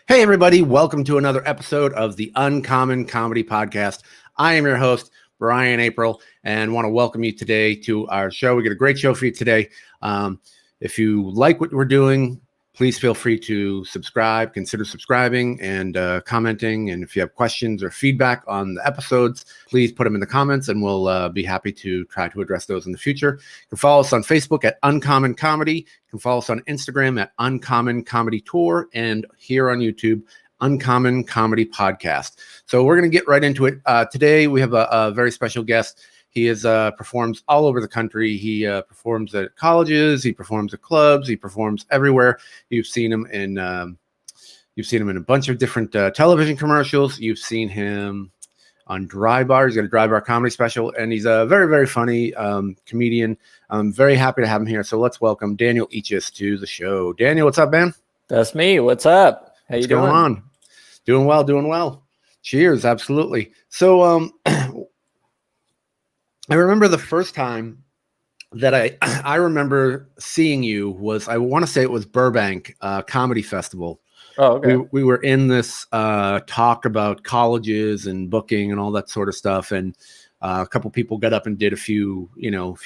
Hey, everybody. Welcome to another episode of the Uncommon Comedy Podcast. I am your host, Brian Apprille, and want to welcome you today to our show. We got a great show for you today. If you like what we're doing, please feel free to subscribe, consider subscribing and commenting. And if you have questions or feedback on the episodes, please put them in the comments and we'll be happy to try to address those in the future. You can follow us on Facebook at Uncommon Comedy. You can follow us on Instagram at Uncommon Comedy Tour and here on YouTube, Uncommon Comedy Podcast. So we're going to get right into it. Today we have a very special guest. He performs all over the country. He performs at colleges. He performs at clubs. He performs everywhere. You've seen him in a bunch of different television commercials. You've seen him on Dry Bar. He's got a Dry Bar comedy special, and he's a very, very funny comedian. I'm very happy to have him here. So let's welcome Daniel Eachus to the show. Daniel, what's up, man? That's me. What's up? How you doing? What's going on? Doing well. Cheers. Absolutely. So, I remember the first time that I remember seeing you was, I want to say it was Burbank Comedy Festival. Oh, okay. We were in this talk about colleges and booking and all that sort of stuff. And a couple people got up and did a few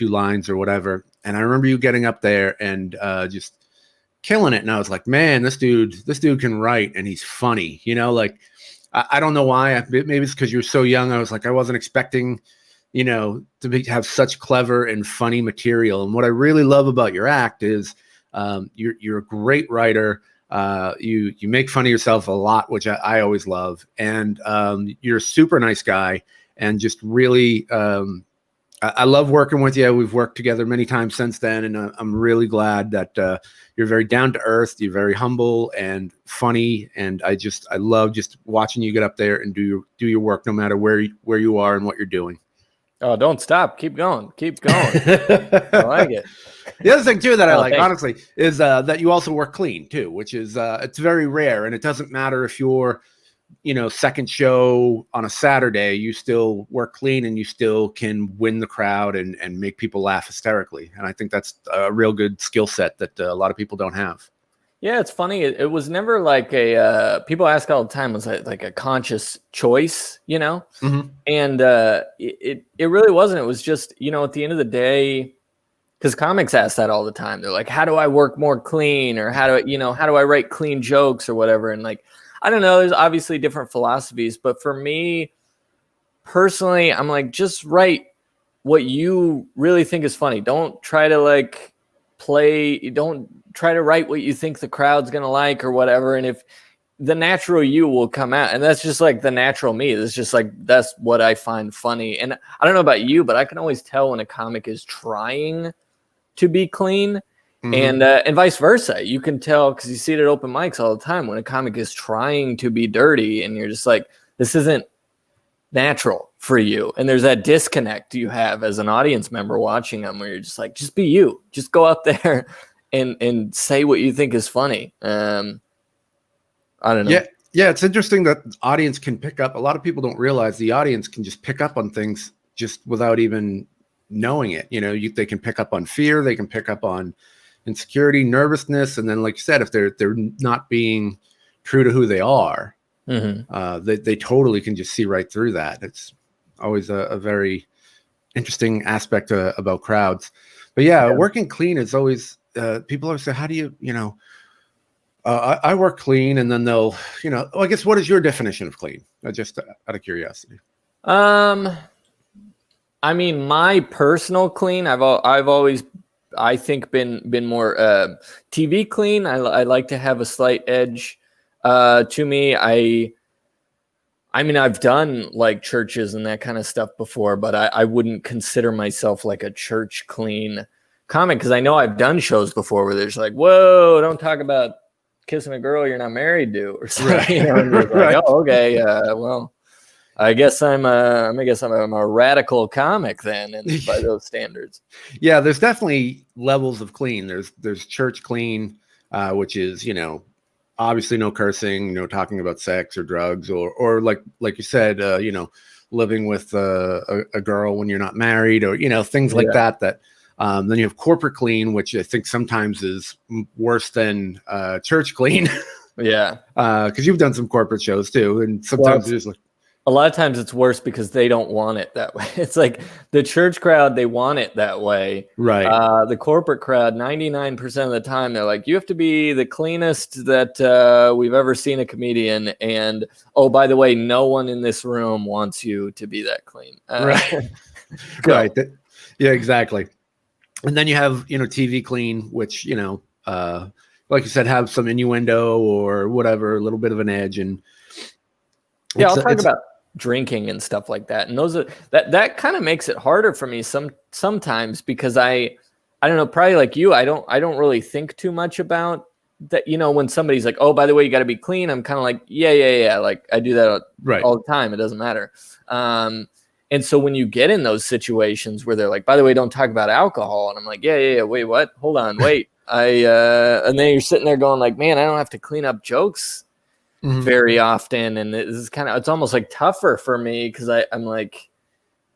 lines or whatever. And I remember you getting up there and just killing it. And I was like, man, this dude can write and he's funny, I don't know why. Maybe it's because you're so young. I was like, I wasn't expecting to have such clever and funny material. And what I really love about your act is you're a great writer. You make fun of yourself a lot, which I always love. And you're a super nice guy and just really, I love working with you. We've worked together many times since then. And I'm really glad that you're very down to earth. You're very humble and funny. And I love just watching you get up there and do your work, no matter where you are and what you're doing. Oh, don't stop. Keep going. I like it. The other thing, too, that I like, thanks. Honestly, is that you also work clean, too, which is it's very rare. And it doesn't matter if you're, second show on a Saturday, you still work clean and you still can win the crowd and make people laugh hysterically. And I think that's a real good skill set that a lot of people don't have. Yeah, it's funny. It was never like people ask all the time, was it like a conscious choice, Mm-hmm. And it really wasn't. It was just, at the end of the day, because comics ask that all the time. They're like, how do I work more clean? Or how do I write clean jokes or whatever? And like, I don't know, there's obviously different philosophies, but for me personally, I'm like, just write what you really think is funny. Don't try to don't try to write what you think the crowd's going to like or whatever. And if the natural you will come out, and that's just like the natural me. It's just like, that's what I find funny. And I don't know about you, but I can always tell when a comic is trying to be clean. Mm-hmm. And vice versa. You can tell because you see it at open mics all the time when a comic is trying to be dirty and you're just like, this isn't natural for you. And there's that disconnect you have as an audience member watching them where you're just like, just be you. Just go out there and say what you think is funny. I don't know. Yeah. It's interesting that the audience can pick up. A lot of people don't realize the audience can just pick up on things just without even knowing it. They can pick up on fear. They can pick up on insecurity, nervousness. And then, like you said, if they're not being true to who they are, mm-hmm. They totally can just see right through that. It's always a very interesting aspect about crowds. But yeah, working clean is always, people always say, how do you, I work clean, and then they'll, I guess, what is your definition of clean? Just out of curiosity. I mean, my personal clean, I've always, I think, been more TV clean. I like to have a slight edge to me. I mean, I've done like churches and that kind of stuff before, but I wouldn't consider myself like a church clean comic because I know I've done shows before where there's like, whoa, don't talk about kissing a girl you're not married to or something. Right. And you're like, oh, okay, well, I guess I'm a radical comic then, and by those standards. Yeah, there's definitely levels of clean. There's church clean, which is obviously no cursing, no talking about sex or drugs, or like you said, living with a girl when you're not married, or things like that. Then you have corporate clean, which I think sometimes is worse than church clean. Yeah. Because you've done some corporate shows too, and sometimes it's like a lot of times it's worse because they don't want it that way. It's like the church crowd, they want it that way. right. The corporate crowd, 99% of the time, they're like, you have to be the cleanest that we've ever seen a comedian. And, oh, by the way, no one in this room wants you to be that clean. Right. Right. Yeah, exactly. And then you have, TV clean, which, like you said, have some innuendo or whatever, a little bit of an edge. And yeah, I'll talk about drinking and stuff like that. And those are that kind of makes it harder for me sometimes because I don't know, probably like you, I don't really think too much about that. When somebody's like, oh, by the way, you got to be clean. I'm kind of like, yeah. Like I do that all the time. It doesn't matter. And so when you get in those situations where they're like, by the way, don't talk about alcohol. And I'm like, yeah. Wait, what? Hold on. Wait. And then you're sitting there going like, man, I don't have to clean up jokes very often. And it's almost like tougher for me because I'm like,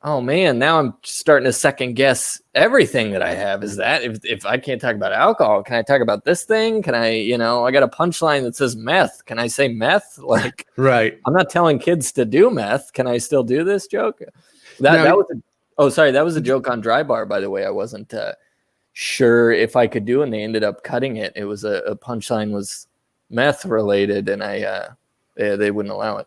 oh man, now I'm starting to second guess everything that I have. Is that if I can't talk about alcohol, can I talk about this thing? Can I, I got a punchline that says meth. Can I say meth? Like, right. I'm not telling kids to do meth. Can I still do this joke? That was a joke on Dry Bar, by the way. I wasn't sure if I could do, and they ended up cutting it. It was a punchline was meth related, and they wouldn't allow it.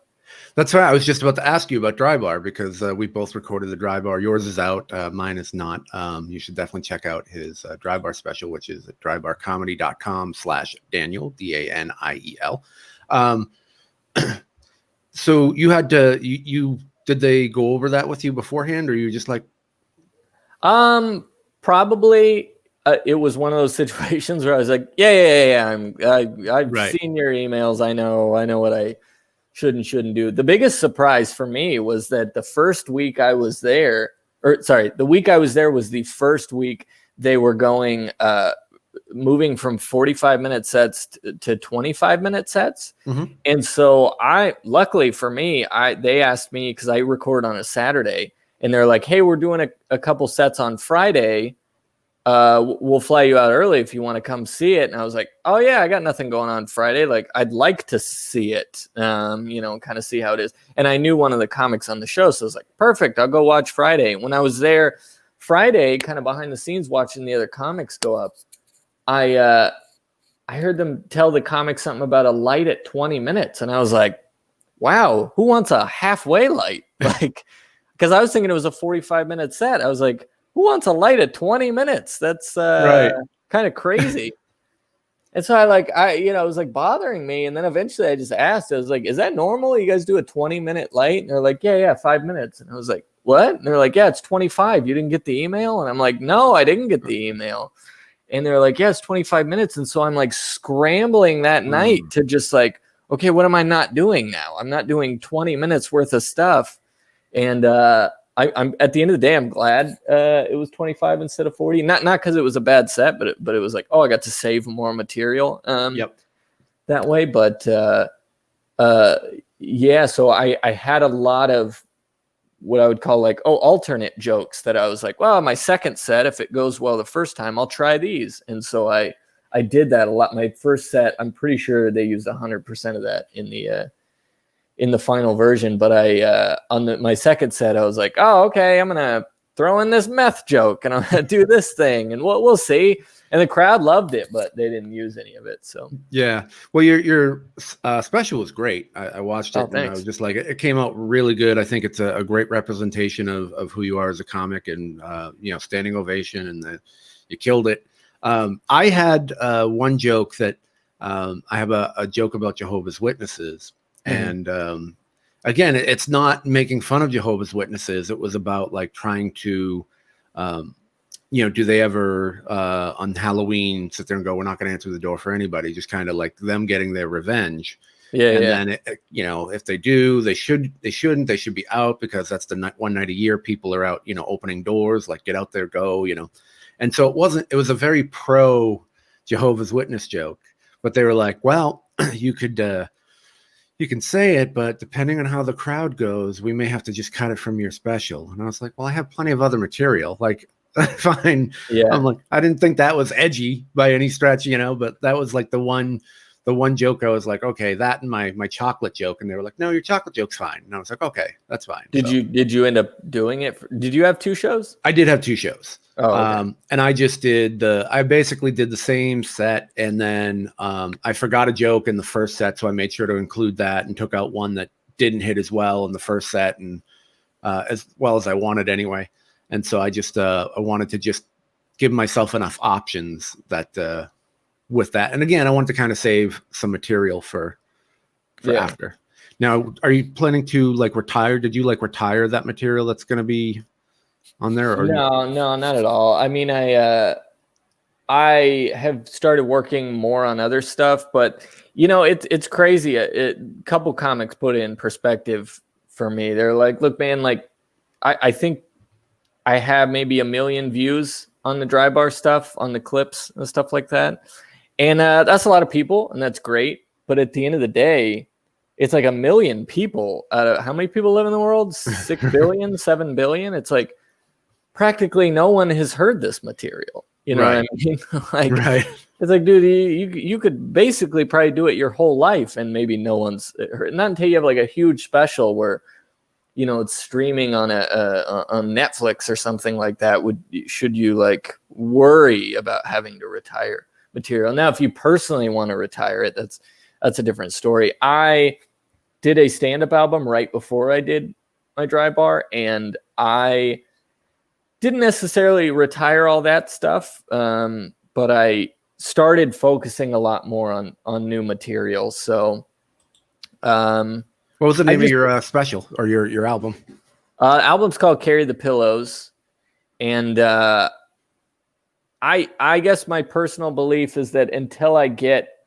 That's right. I was just about to ask you about Dry Bar because we both recorded the Dry Bar. Yours is out. Mine is not. You should definitely check out his Dry Bar special, which is at drybarcomedy.com/Daniel, Daniel. So you had to, you did they go over that with you beforehand, or you just like? Probably it was one of those situations where I was like, yeah. I've seen your emails. I know what I should and shouldn't do. The biggest surprise for me was that the first week I was there, the week I was there was the first week they were going, moving from 45-minute sets to 25-minute sets. Mm-hmm. And so luckily for me, they asked me, because I record on a Saturday, and they're like, hey, we're doing a couple sets on Friday. We'll fly you out early if you want to come see it. And I was like, oh yeah, I got nothing going on Friday. Like, I'd like to see it, kind of see how it is. And I knew one of the comics on the show. So I was like, perfect, I'll go watch Friday. When I was there Friday, kind of behind the scenes, watching the other comics go up, I heard them tell the comic something about a light at 20 minutes. And I was like, wow, who wants a halfway light? Like, because I was thinking it was a 45-minute set. I was like, who wants a light at 20 minutes? That's kind of crazy. And so it was like bothering me. And then eventually I just asked, I was like, is that normal? You guys do a 20-minute light? And they're like, yeah, 5 minutes. And I was like, what? And they're like, yeah, it's 25. You didn't get the email? And I'm like, no, I didn't get the email. And they're like, yeah, it's 25 minutes. And so I'm like scrambling that night to just like, okay, what am I not doing now? I'm not doing 20 minutes worth of stuff. And I'm at the end of the day, I'm glad it was 25 instead of 40. Not because it was a bad set, but it was like, oh, I got to save more material that way. But so I had a lot of what I would call like, alternate jokes that I was like, well, my second set, if it goes well the first time, I'll try these. And so I did that a lot. My first set, I'm pretty sure they used 100% of that in the final version. But on my second set, I was like, oh, okay, I'm going to throw in this meth joke and I'm going to do this thing and we'll see. And the crowd loved it, but they didn't use any of it. So yeah, well, your special was great. I watched it and I was just like, it came out really good. I think it's a great representation of who you are as a comic, and standing ovation, and you killed it. I had one joke that I have a joke about Jehovah's Witnesses, and again, it's not making fun of Jehovah's Witnesses. It was about like trying to do they ever on Halloween sit there and go, we're not going to answer the door for anybody, just kind of like them getting their revenge. Then if they do, they shouldn't, they should be out, because that's the one night a year people are out, opening doors, like get out there, go, And so it was a very pro Jehovah's Witness joke, but they were like, well, you can say it, but depending on how the crowd goes, we may have to just cut it from your special. And I was like, well, I have plenty of other material. Like, fine. Yeah. I'm like, I didn't think that was edgy by any stretch, but that was like the one the one joke I was like, okay, that and my chocolate joke, and they were like, no, your chocolate joke's fine. And I was like, okay, that's fine. Did you end up doing it? Did you have 2 shows? I did have 2 shows. Oh, okay. And I just I basically did the same set, and then I forgot a joke in the first set, so I made sure to include that and took out one that didn't hit as well in the first set, and as well as I wanted anyway. And so I just I wanted to just give myself enough options that with that. And again, I wanted to kind of save some material for after. Now, are you planning to like retire? Did you like retire that material that's going to be on there? Or no, not at all. I mean, I have started working more on other stuff, but it's crazy. A couple comics put it in perspective for me. They're like, look, man, like I think I have maybe 1 million views on the Dry Bar stuff, on the clips and stuff like that. And that's a lot of people, and that's great. But at the end of the day, it's like 1 million people out of how many people live in the world? 6 billion, 7 billion. It's like practically no one has heard this material. You know what I mean? Like, it's like, dude, you could basically probably do it your whole life, and maybe no one's heard. Not until you have like a huge special where, it's streaming on on Netflix or something like that. Should you like worry about having to retire material? Now, if you personally want to retire it, that's a different story. I did a stand-up album right before I did my Dry Bar, and I didn't necessarily retire all that stuff, but I started focusing a lot more on new material. So, what was the name of your special or your album? Album's called Carry the Pillows, and I guess my personal belief is that until I get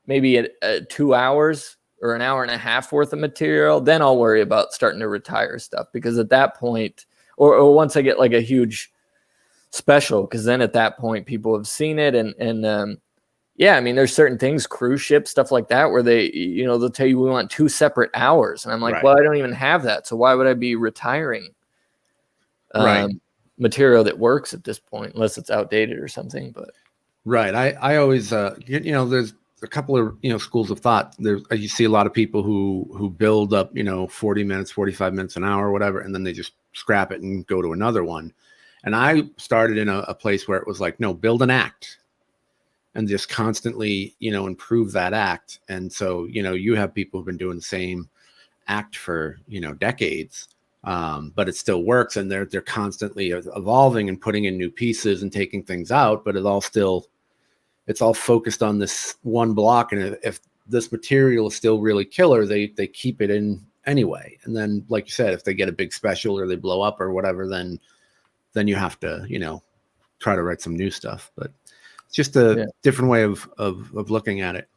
maybe 2 hours or an hour and a half worth of material, then I'll worry about starting to retire stuff, because at that point, or once I get like a huge special, because then at that point people have seen it, and yeah, I mean, there's certain things, cruise ships, stuff like that, where they, they'll tell you we want 2 separate hours, and I'm like, well, I don't even have that, so why would I be retiring material that works at this point, unless it's outdated or something? But I always there's a couple of schools of thought. You see a lot of people who build up 40 minutes, 45 minutes, an hour, whatever, and then they just scrap it and go to another one. And I started in a place where it was like, no, build an act and just constantly improve that act. And so you have people who've been doing the same act for decades, but it still works, and they're constantly evolving and putting in new pieces and taking things out, but it's all focused on this one block. And if this material is still really killer, they keep it in anyway. And then, like you said, if they get a big special or they blow up or whatever, then you have to, try to write some new stuff. But it's just a different way of looking at it.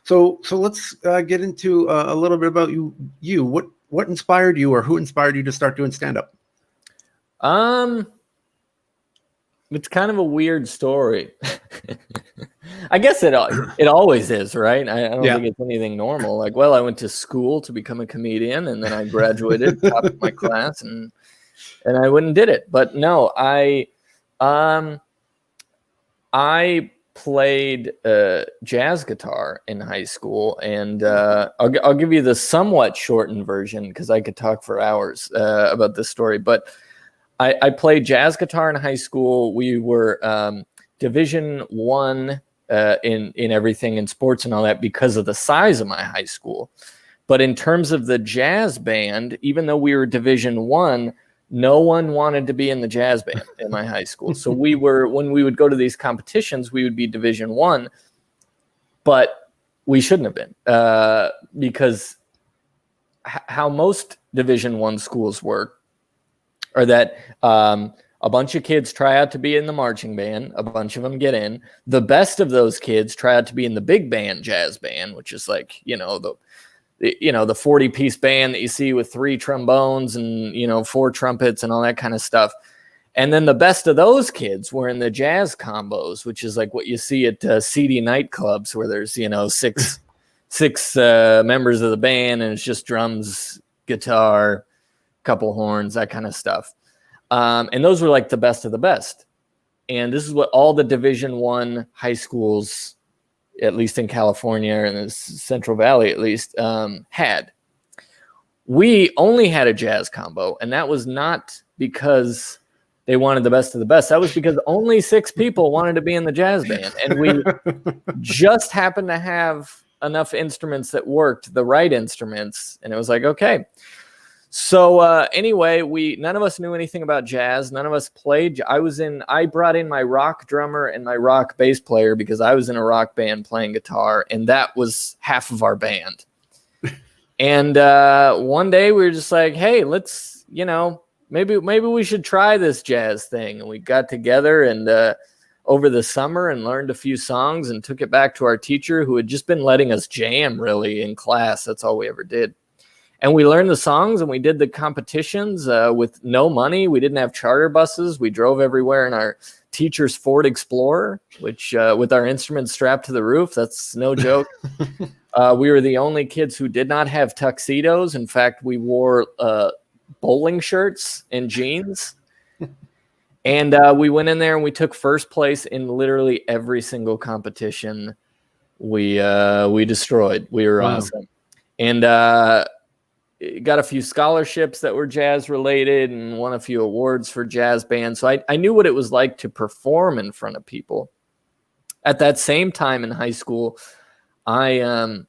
So let's get into a little bit about you. What inspired you, or who inspired you to start doing stand-up? It's kind of a weird story. I guess it always is, right? I don't think it's anything normal. Like, well, I went to school to become a comedian, and then I graduated, top of my class, and I went and did it. But no, I played jazz guitar in high school, and I'll give you the somewhat shortened version, because I could talk for hours about this story. But I played jazz guitar in high school. We were Division I in everything, in sports and all that, because of the size of my high school. But in terms of the jazz band, even though we were Division I, no one wanted to be in the jazz band in my high school. So when we would go to these competitions, we would be Division I, but we shouldn't have been, because how most Division I schools work are that a bunch of kids try out to be in the marching band. A bunch of them get in. The best of those kids try out to be in the big band jazz band, which is like, the 40-piece band that you see with 3 trombones and, 4 trumpets and all that kind of stuff. And then the best of those kids were in the jazz combos, which is like what you see at seedy nightclubs, where there's, six members of the band, and it's just drums, guitar, couple horns, that kind of stuff. And those were like the best of the best. And this is what all the Division I high schools at least in California or in the Central Valley, at least, had. We only had a jazz combo, and that was not because they wanted the best of the best. That was because only 6 people wanted to be in the jazz band, and we just happened to have enough instruments that worked, the right instruments, and it was like, okay. So anyway, none of us knew anything about jazz. None of us played. I brought in my rock drummer and my rock bass player because I was in a rock band playing guitar, and that was half of our band. And one day we were just like, hey, let's, maybe we should try this jazz thing. And we got together and over the summer and learned a few songs and took it back to our teacher, who had just been letting us jam really in class. That's all we ever did. And we learned the songs and we did the competitions with no money. We didn't have charter buses. We drove everywhere in our teacher's Ford Explorer, which with our instruments strapped to the roof. That's no joke. We were the only kids who did not have tuxedos. In fact, we wore bowling shirts and jeans. And we went in there and we took first place in literally every single competition we destroyed. We were awesome. And got a few scholarships that were jazz related and won a few awards for jazz bands. So I knew what it was like to perform in front of people. At that same time in high school, this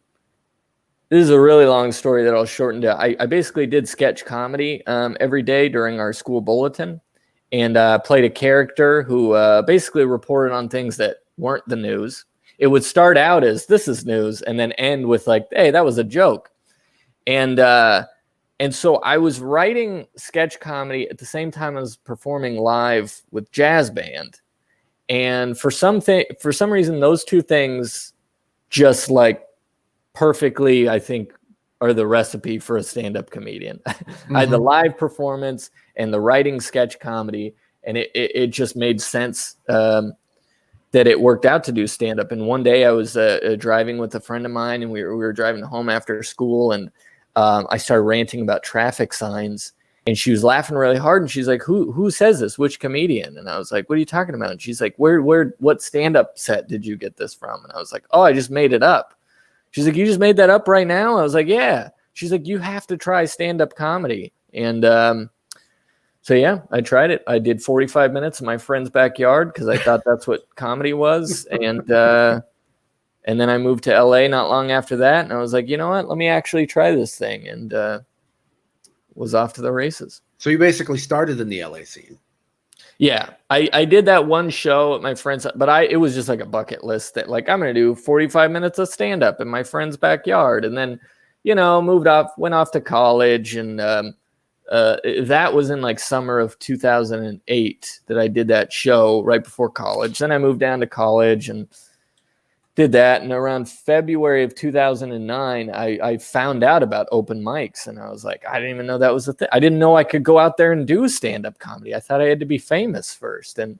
is a really long story that I'll shorten to. I basically did sketch comedy every day during our school bulletin, and played a character who basically reported on things that weren't the news. It would start out as "this is news" and then end with like, "Hey, that was a joke." And so I was writing sketch comedy at the same time I was performing live with jazz band. And for some reason, those two things just like perfectly, I think, are the recipe for a stand-up comedian. I had the live performance and the writing sketch comedy, and it just made sense that it worked out to do stand-up. And one day I was driving with a friend of mine, and we were driving home after school, and I started ranting about traffic signs, and she was laughing really hard. And she's like, who says this? Which comedian? And I was like, what are you talking about? And she's like, what stand-up set did you get this from? And I was like, oh, I just made it up. She's like, you just made that up right now? I was like, yeah. She's like, you have to try stand-up comedy. And so yeah, I tried it. I did 45 minutes in my friend's backyard because I thought that's what comedy was. And then I moved to LA not long after that. And I was like, you know what? Let me actually try this thing. And was off to the races. So you basically started in the LA scene. Yeah. I did that one show at my friend's, but it was just like a bucket list that like, I'm going to do 45 minutes of stand-up in my friend's backyard. And then, went off to college. And that was in like summer of 2008 that I did that show right before college. Then I moved down to college and did that. And around February of 2009, I found out about open mics. And I was like, I didn't even know that was a thing. I didn't know I could go out there and do stand-up comedy. I thought I had to be famous first. And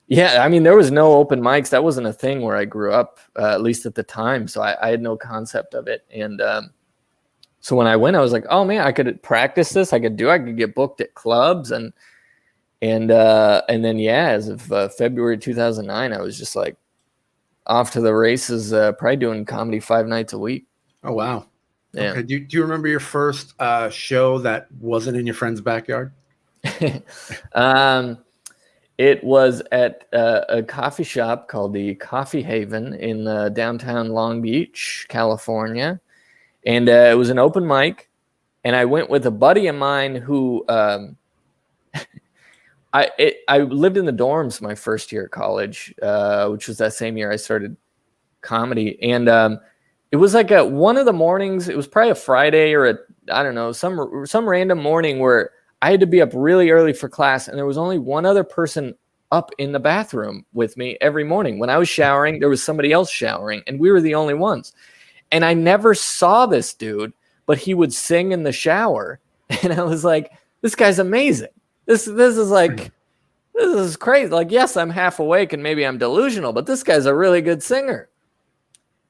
yeah, I mean, there was no open mics. That wasn't a thing where I grew up, at least at the time. So I had no concept of it. And so when I went, I was like, oh man, I could practice this. I could get booked at clubs. And then, yeah, as of February 2009, I was just like, off to the races, probably doing comedy 5 nights a week. Oh, wow. Yeah. Okay. Do you remember your first show that wasn't in your friend's backyard? It was at a coffee shop called the Coffee Haven in downtown Long Beach, California. And it was an open mic. And I went with a buddy of mine who I lived in the dorms my first year at college, which was that same year I started comedy. And it was like one of the mornings, it was probably a Friday or some random morning where I had to be up really early for class. And there was only one other person up in the bathroom with me every morning. When I was showering, there was somebody else showering, and we were the only ones. And I never saw this dude, but he would sing in the shower. And I was like, this guy's amazing. This is crazy. Like, yes, I'm half awake and maybe I'm delusional, but this guy's a really good singer.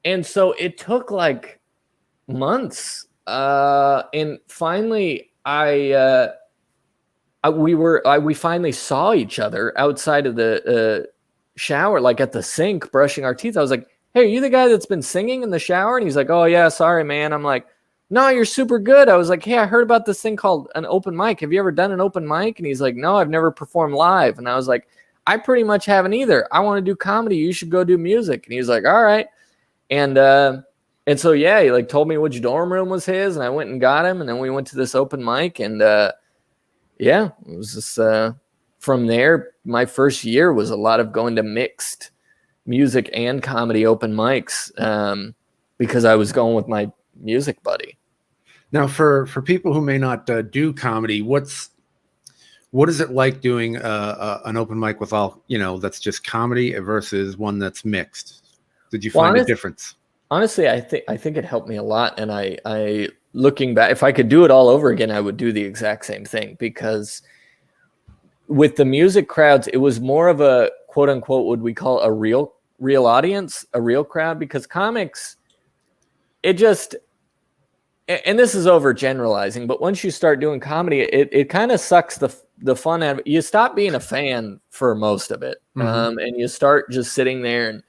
And so it took like months. And finally we finally saw each other outside of the shower, like at the sink, brushing our teeth. I was like, hey, are you the guy that's been singing in the shower? And he's like, oh yeah, sorry, man. I'm like, no, you're super good. I was like, hey, I heard about this thing called an open mic. Have you ever done an open mic? And he's like, no, I've never performed live. And I was like, I pretty much haven't either. I want to do comedy. You should go do music. And he's like, all right. And so, yeah, he like told me which dorm room was his, and I went and got him. And then we went to this open mic, and yeah, it was just from there. My first year was a lot of going to mixed music and comedy open mics because I was going with my music buddy. Now, for people who may not do comedy, what is it like doing an open mic with all, that's just comedy versus one that's mixed? Did you find a difference? Honestly, I think it helped me a lot. And I looking back, if I could do it all over again, I would do the exact same thing, because with the music crowds, it was more of a quote unquote, what we call a real audience, a real crowd, because comics, it just, and this is overgeneralizing, but once you start doing comedy, it kind of sucks the fun out of it. You stop being a fan for most of it. And you start just sitting there and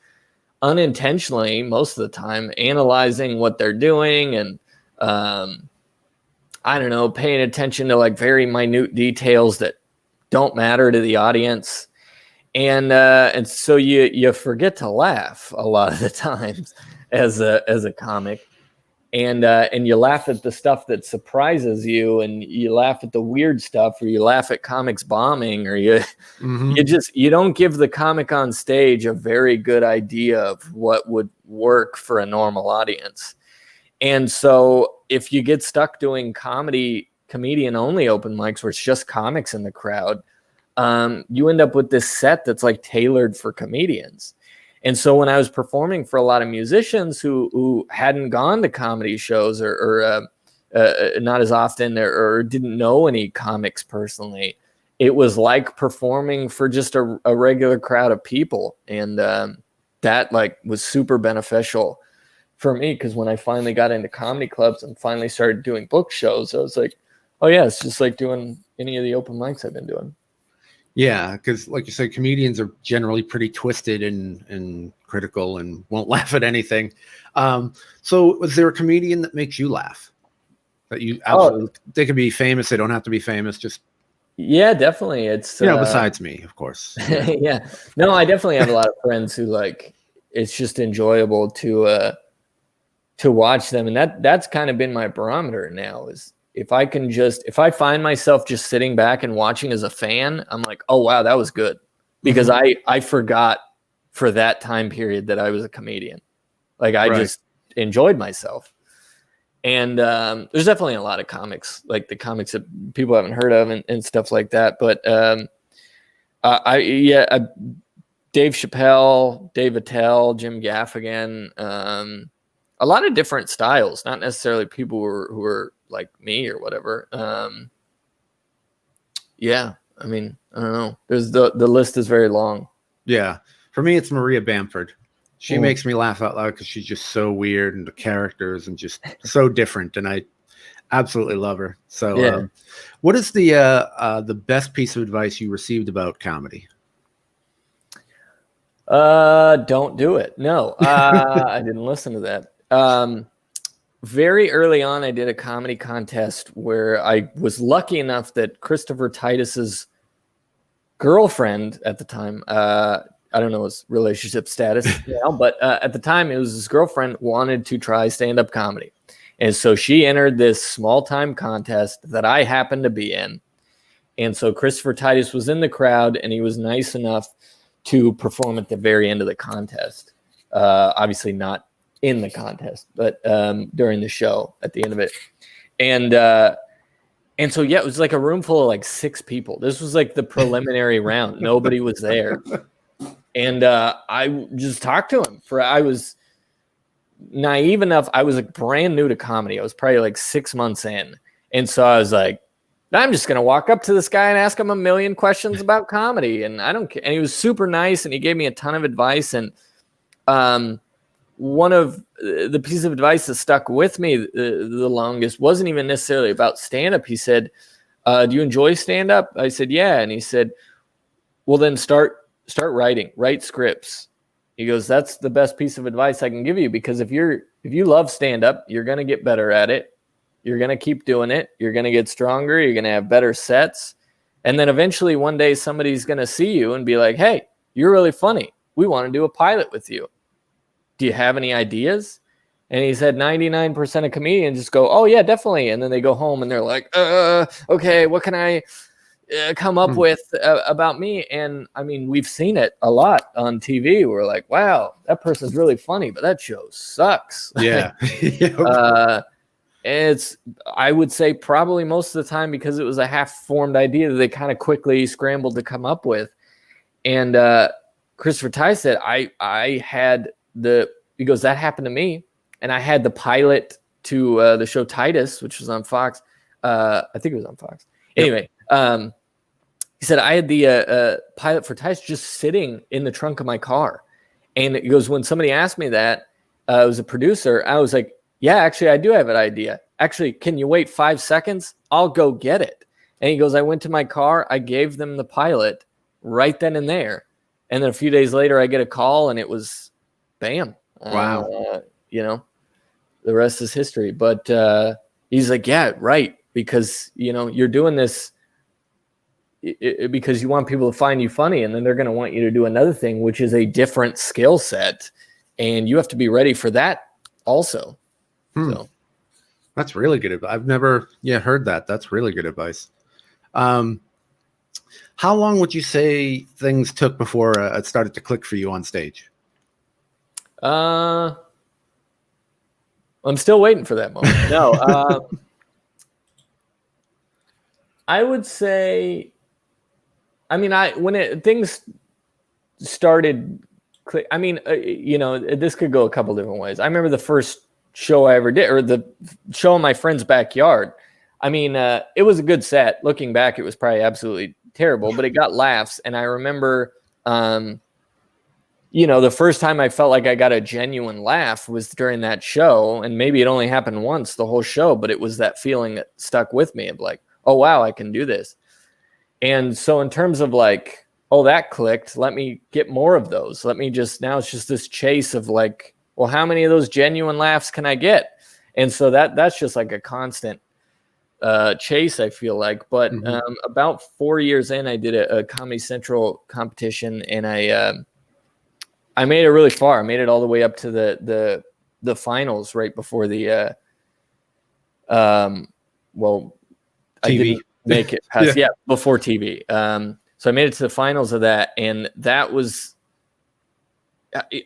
unintentionally, most of the time, analyzing what they're doing and I don't know, paying attention to like very minute details that don't matter to the audience. And so you forget to laugh a lot of the times as a comic. And you laugh at the stuff that surprises you, and you laugh at the weird stuff, or you laugh at comics bombing, or you don't give the comic on stage a very good idea of what would work for a normal audience. And so if you get stuck doing comedian only open mics where it's just comics in the crowd, you end up with this set that's like tailored for comedians. And so when I was performing for a lot of musicians who hadn't gone to comedy shows or not as often or didn't know any comics personally, it was like performing for just a regular crowd of people. And that like was super beneficial for me, because when I finally got into comedy clubs and finally started doing book shows, I was like, oh yeah, it's just like doing any of the open mics I've been doing. Yeah, because like you said, comedians are generally pretty twisted and critical and won't laugh at anything. So was there a comedian that makes you laugh? That you absolutely, they could be famous, they don't have to be famous, just... Yeah, definitely. It's besides me, of course. Yeah. Yeah. No, I definitely have a lot of friends who like, it's just enjoyable to watch them. And that's kind of been my barometer now, is if I find myself just sitting back and watching as a fan, I'm like, oh wow, that was good. Because I forgot for that time period that I was a comedian. Like I just enjoyed myself. And there's definitely a lot of comics, like the comics that people haven't heard of and stuff like that. But Dave Chappelle, Dave Attell, Jim Gaffigan, a lot of different styles, not necessarily people who are like me or whatever. Yeah, I mean, I don't know. There's the list is very long. Yeah, for me, it's Maria Bamford. She makes me laugh out loud because she's just so weird, and the characters and just so different, and I absolutely love her. So, what is the best piece of advice you received about comedy? Don't do it. No, I didn't listen to that. Very early on, I did a comedy contest where I was lucky enough that Christopher Titus's girlfriend at the time, I don't know his relationship status now, but at the time, it was his girlfriend wanted to try stand-up comedy. And so she entered this small-time contest that I happened to be in. And so Christopher Titus was in the crowd, and he was nice enough to perform at the very end of the contest. Obviously not in the contest, but during the show at the end of it. And so, yeah, it was like a room full of like 6 people. This was like the preliminary round. Nobody was there. And I just talked to him I was naive enough. I was like brand new to comedy. I was probably like 6 months in. And so I was like, I'm just going to walk up to this guy and ask him a million questions about comedy. And I don't care. And he was super nice, and he gave me a ton of advice. And one of the pieces of advice that stuck with me the longest wasn't even necessarily about stand-up. He said, do you enjoy stand-up? I said, yeah. And he said, well, then start start writing, write scripts. He goes, that's the best piece of advice I can give you, because if you love stand-up, you're going to get better at it. You're going to keep doing it. You're going to get stronger. You're going to have better sets. And then eventually one day somebody's going to see you and be like, hey, you're really funny. We want to do a pilot with you. Do you have any ideas? And he said 99% of comedians just go, oh, yeah, definitely. And then they go home and they're like, okay, what can I come up with about me? And I mean, we've seen it a lot on TV. We're like, wow, that person's really funny, but that show sucks. Yeah. It's, I would say probably most of the time because it was a half-formed idea that they kind of quickly scrambled to come up with. And Christopher Ty said, I had he goes, that happened to me. And I had the pilot to the show Titus, which was on Fox. I think it was on Fox. Anyway, he said, I had the pilot for Titus just sitting in the trunk of my car. And he goes, when somebody asked me that, I was a producer, I was like, yeah, actually, I do have an idea. Actually, can you wait 5 seconds? I'll go get it. And he goes, I went to my car. I gave them the pilot right then and there. And then a few days later, I get a call and it was bam. Wow. The rest is history. But he's like, yeah, right. Because, you're doing this because you want people to find you funny. And then they're going to want you to do another thing, which is a different skill set. And you have to be ready for that also. So that's really good advice. I've never heard that. That's really good advice. How long would you say things took before it started to click for you on stage? I'm still waiting for that moment. No, I would say, when things started click, this could go a couple different ways. I remember the first show I ever did, or the show in my friend's backyard. It was a good set. Looking back, it was probably absolutely terrible, but it got laughs. And I remember, the first time I felt like I got a genuine laugh was during that show. And maybe it only happened once the whole show, but it was that feeling that stuck with me of like, oh, wow, I can do this. And so in terms of like, oh, that clicked, let me get more of those. Now it's just this chase of like, well, how many of those genuine laughs can I get? And so that's just like a constant chase, I feel like. But about 4 years in, I did a Comedy Central competition, and I made it really far. I made it all the way up to the finals right before the I didn't make it past before TV. So I made it to the finals of that, and that was,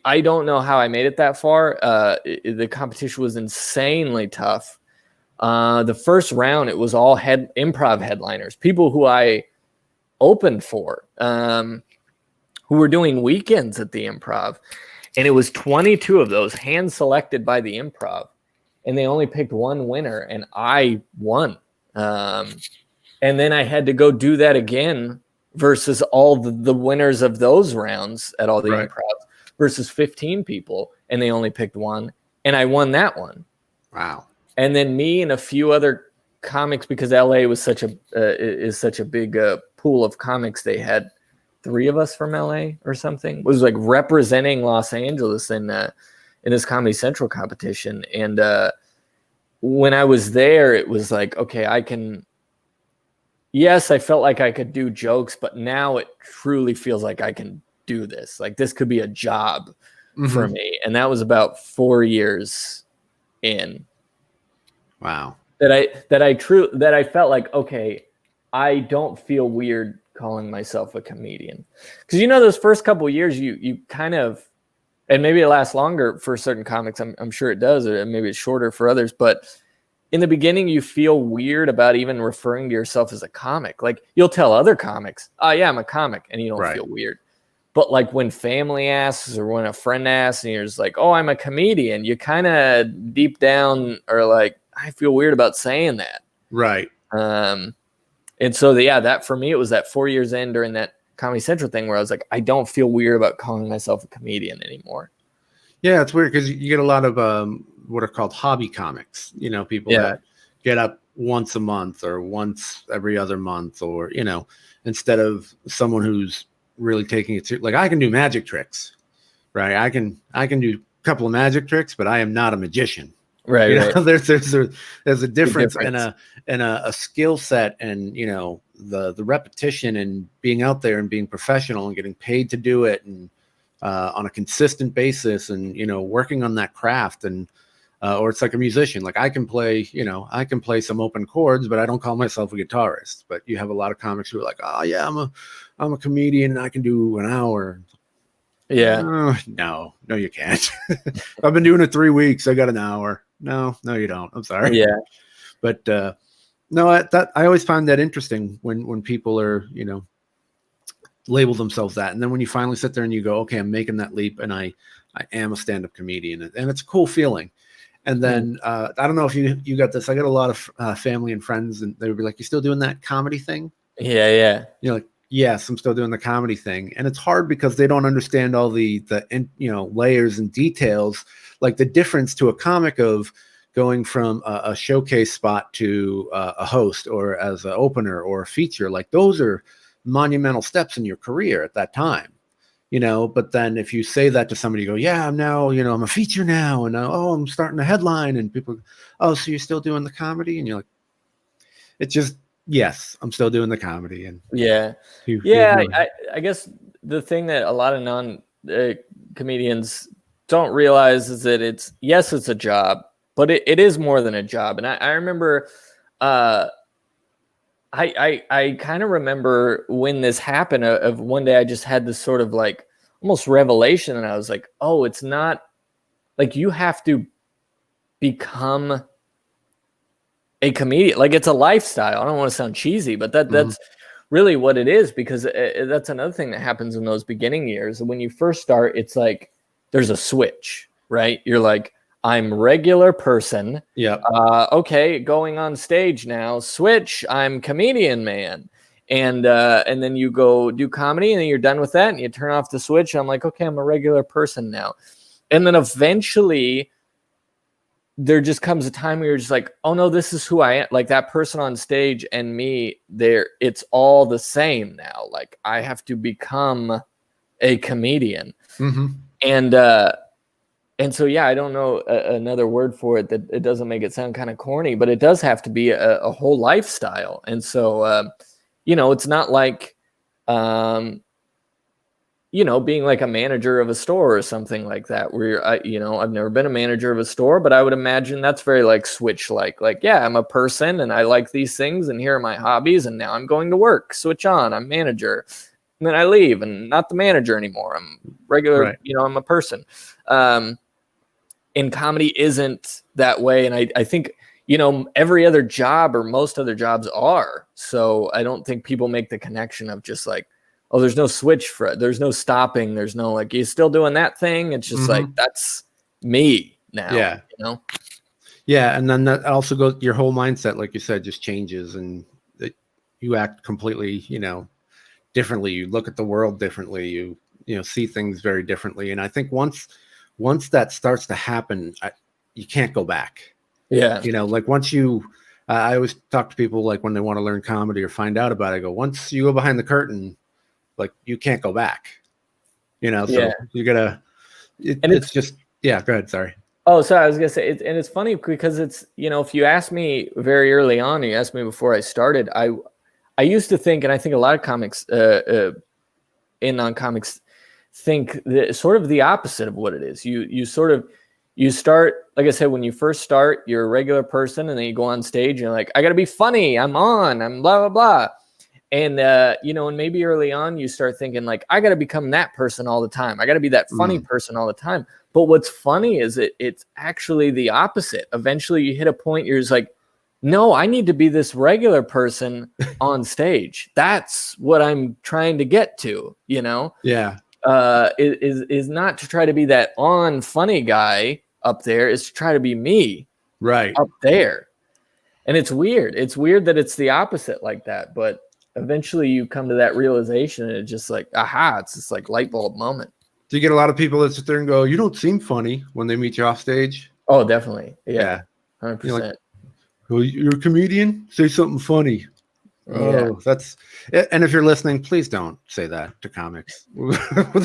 I don't know how I made it that far. The competition was insanely tough. The first round, it was all improv headliners, people who I opened for, who were doing weekends at the Improv. And it was 22 of those hand-selected by the Improv. And they only picked one winner, and I won. And then I had to go do that again versus all the winners of those rounds at all the Improvs versus 15 people, and they only picked one. And I won that one. Wow. And then me and a few other comics, because LA was such a big pool of comics. They had 3 of us from LA or something. It was like representing Los Angeles in this Comedy Central competition. And when I was there, it was like, okay, yes, I felt like I could do jokes, but now it truly feels like I can do this. Like this could be a job for me. And that was about 4 years in. Wow. That I felt like, okay, I don't feel weird calling myself a comedian. Because those first couple of years you kind of, and maybe it lasts longer for certain comics, I'm sure it does, or maybe it's shorter for others, but in the beginning you feel weird about even referring to yourself as a comic. Like you'll tell other comics, oh yeah, I'm a comic, and you don't feel weird. But like when family asks or when a friend asks and you're just like, oh, I'm a comedian, you kind of deep down are like, I feel weird about saying that. Right. And so that for me, it was that 4 years in during that Comedy Central thing where I was like, I don't feel weird about calling myself a comedian anymore. Yeah, it's weird because you get a lot of what are called hobby comics, people that get up once a month or once every other month, or, instead of someone who's really taking it to, like, I can do magic tricks, right? I can do a couple of magic tricks, but I am not a magician. Right. You know, Right. there's a difference in a skill set, and the repetition and being out there and being professional and getting paid to do it, and on a consistent basis, and working on that craft. And or it's like a musician. Like I can play some open chords, but I don't call myself a guitarist. But you have a lot of comics who are like, oh yeah, I'm a comedian and I can do an hour. Yeah. No, you can't. I've been doing it 3 weeks. I got an hour. No, you don't. I'm sorry. Yeah. But no, I always find that interesting when people are, label themselves that. And then when you finally sit there and you go, okay, I'm making that leap and I am a stand-up comedian, and it's a cool feeling. And then I don't know if you got this. I got a lot of family and friends, and they would be like, "You still doing that comedy thing?" Yeah. You're like, "Yes, I'm still doing the comedy thing." And it's hard because they don't understand all the layers and details, like the difference to a comic of going from a showcase spot to a host, or as an opener or a feature. Like those are monumental steps in your career at that time. But then if you say that to somebody, you go, yeah, I'm now, I'm a feature now, and I'm starting a headline, and people, oh, so you're still doing the comedy? And you're like, it's just, yes, I'm still doing the comedy. And yeah, I guess the thing that a lot of comedians don't realize is that it's a job, but it is more than a job. And I remember, I kind of remember when this happened, of one day I just had this sort of like almost revelation, and I was like, oh, it's not like you have to become a comedian. Like it's a lifestyle. I don't want to sound cheesy, but that's really what it is, because that's another thing that happens in those beginning years. When you first start, it's like there's a switch, right? You're like, I'm regular person. Yeah. Okay, going on stage now. Switch. I'm comedian man. And then you go do comedy, and then you're done with that, and you turn off the switch. And I'm like, okay, I'm a regular person now. And then eventually, there just comes a time where you're just like, oh no, this is who I am. Like that person on stage and me, it's all the same now. Like I have to become a comedian. And so, yeah, I don't know another word for it that it doesn't make it sound kind of corny, but it does have to be a whole lifestyle. And so, it's not like, being like a manager of a store or something like that, where I've never been a manager of a store, but I would imagine that's very like switch, like, yeah, I'm a person and I like these things, and here are my hobbies, and now I'm going to work, switch on, I'm manager. And then I leave and not the manager anymore. I'm regular, right. I'm a person. And comedy isn't that way. And I think, every other job or most other jobs are. So I don't think people make the connection of just like, oh, there's no switch for it. There's no stopping. There's no like, you still doing that thing. It's just like, that's me now. Yeah. Yeah. And then that also goes, your whole mindset, like you said, just changes, and you act completely, differently. You look at the world differently. You see things very differently. And I think once that starts to happen, you can't go back. Yeah. Like once you, I always talk to people like when they want to learn comedy or find out about it, I go, once you go behind the curtain, like you can't go back, so you gotta, it's just, yeah, go ahead. Sorry. Oh, sorry. I was going to say, and it's funny because it's, if you asked me very early on, you asked me before I started, I used to think, and I think a lot of comics, and non-comics think sort of the opposite of what it is. You start, like I said, when you first start, you're a regular person, and then you go on stage and you're like, I got to be funny. I'm blah, blah, blah. And, and maybe early on you start thinking like, I got to become that person all the time. I got to be that funny person all the time. But what's funny is it's actually the opposite. Eventually you hit a point, you're just like, no, I need to be this regular person on stage. That's what I'm trying to get to, Yeah. Is not to try to be that on funny guy up there, is to try to be me right up there. And it's weird. It's weird that it's the opposite like that, but eventually you come to that realization, and it's just like, aha, it's this like light bulb moment. Do you get a lot of people that sit there and go, you don't seem funny, when they meet you off stage? Oh, definitely. Yeah. 100%. Well, you're a comedian? Say something funny. Oh, that's, and if you're listening, please don't say that to comics.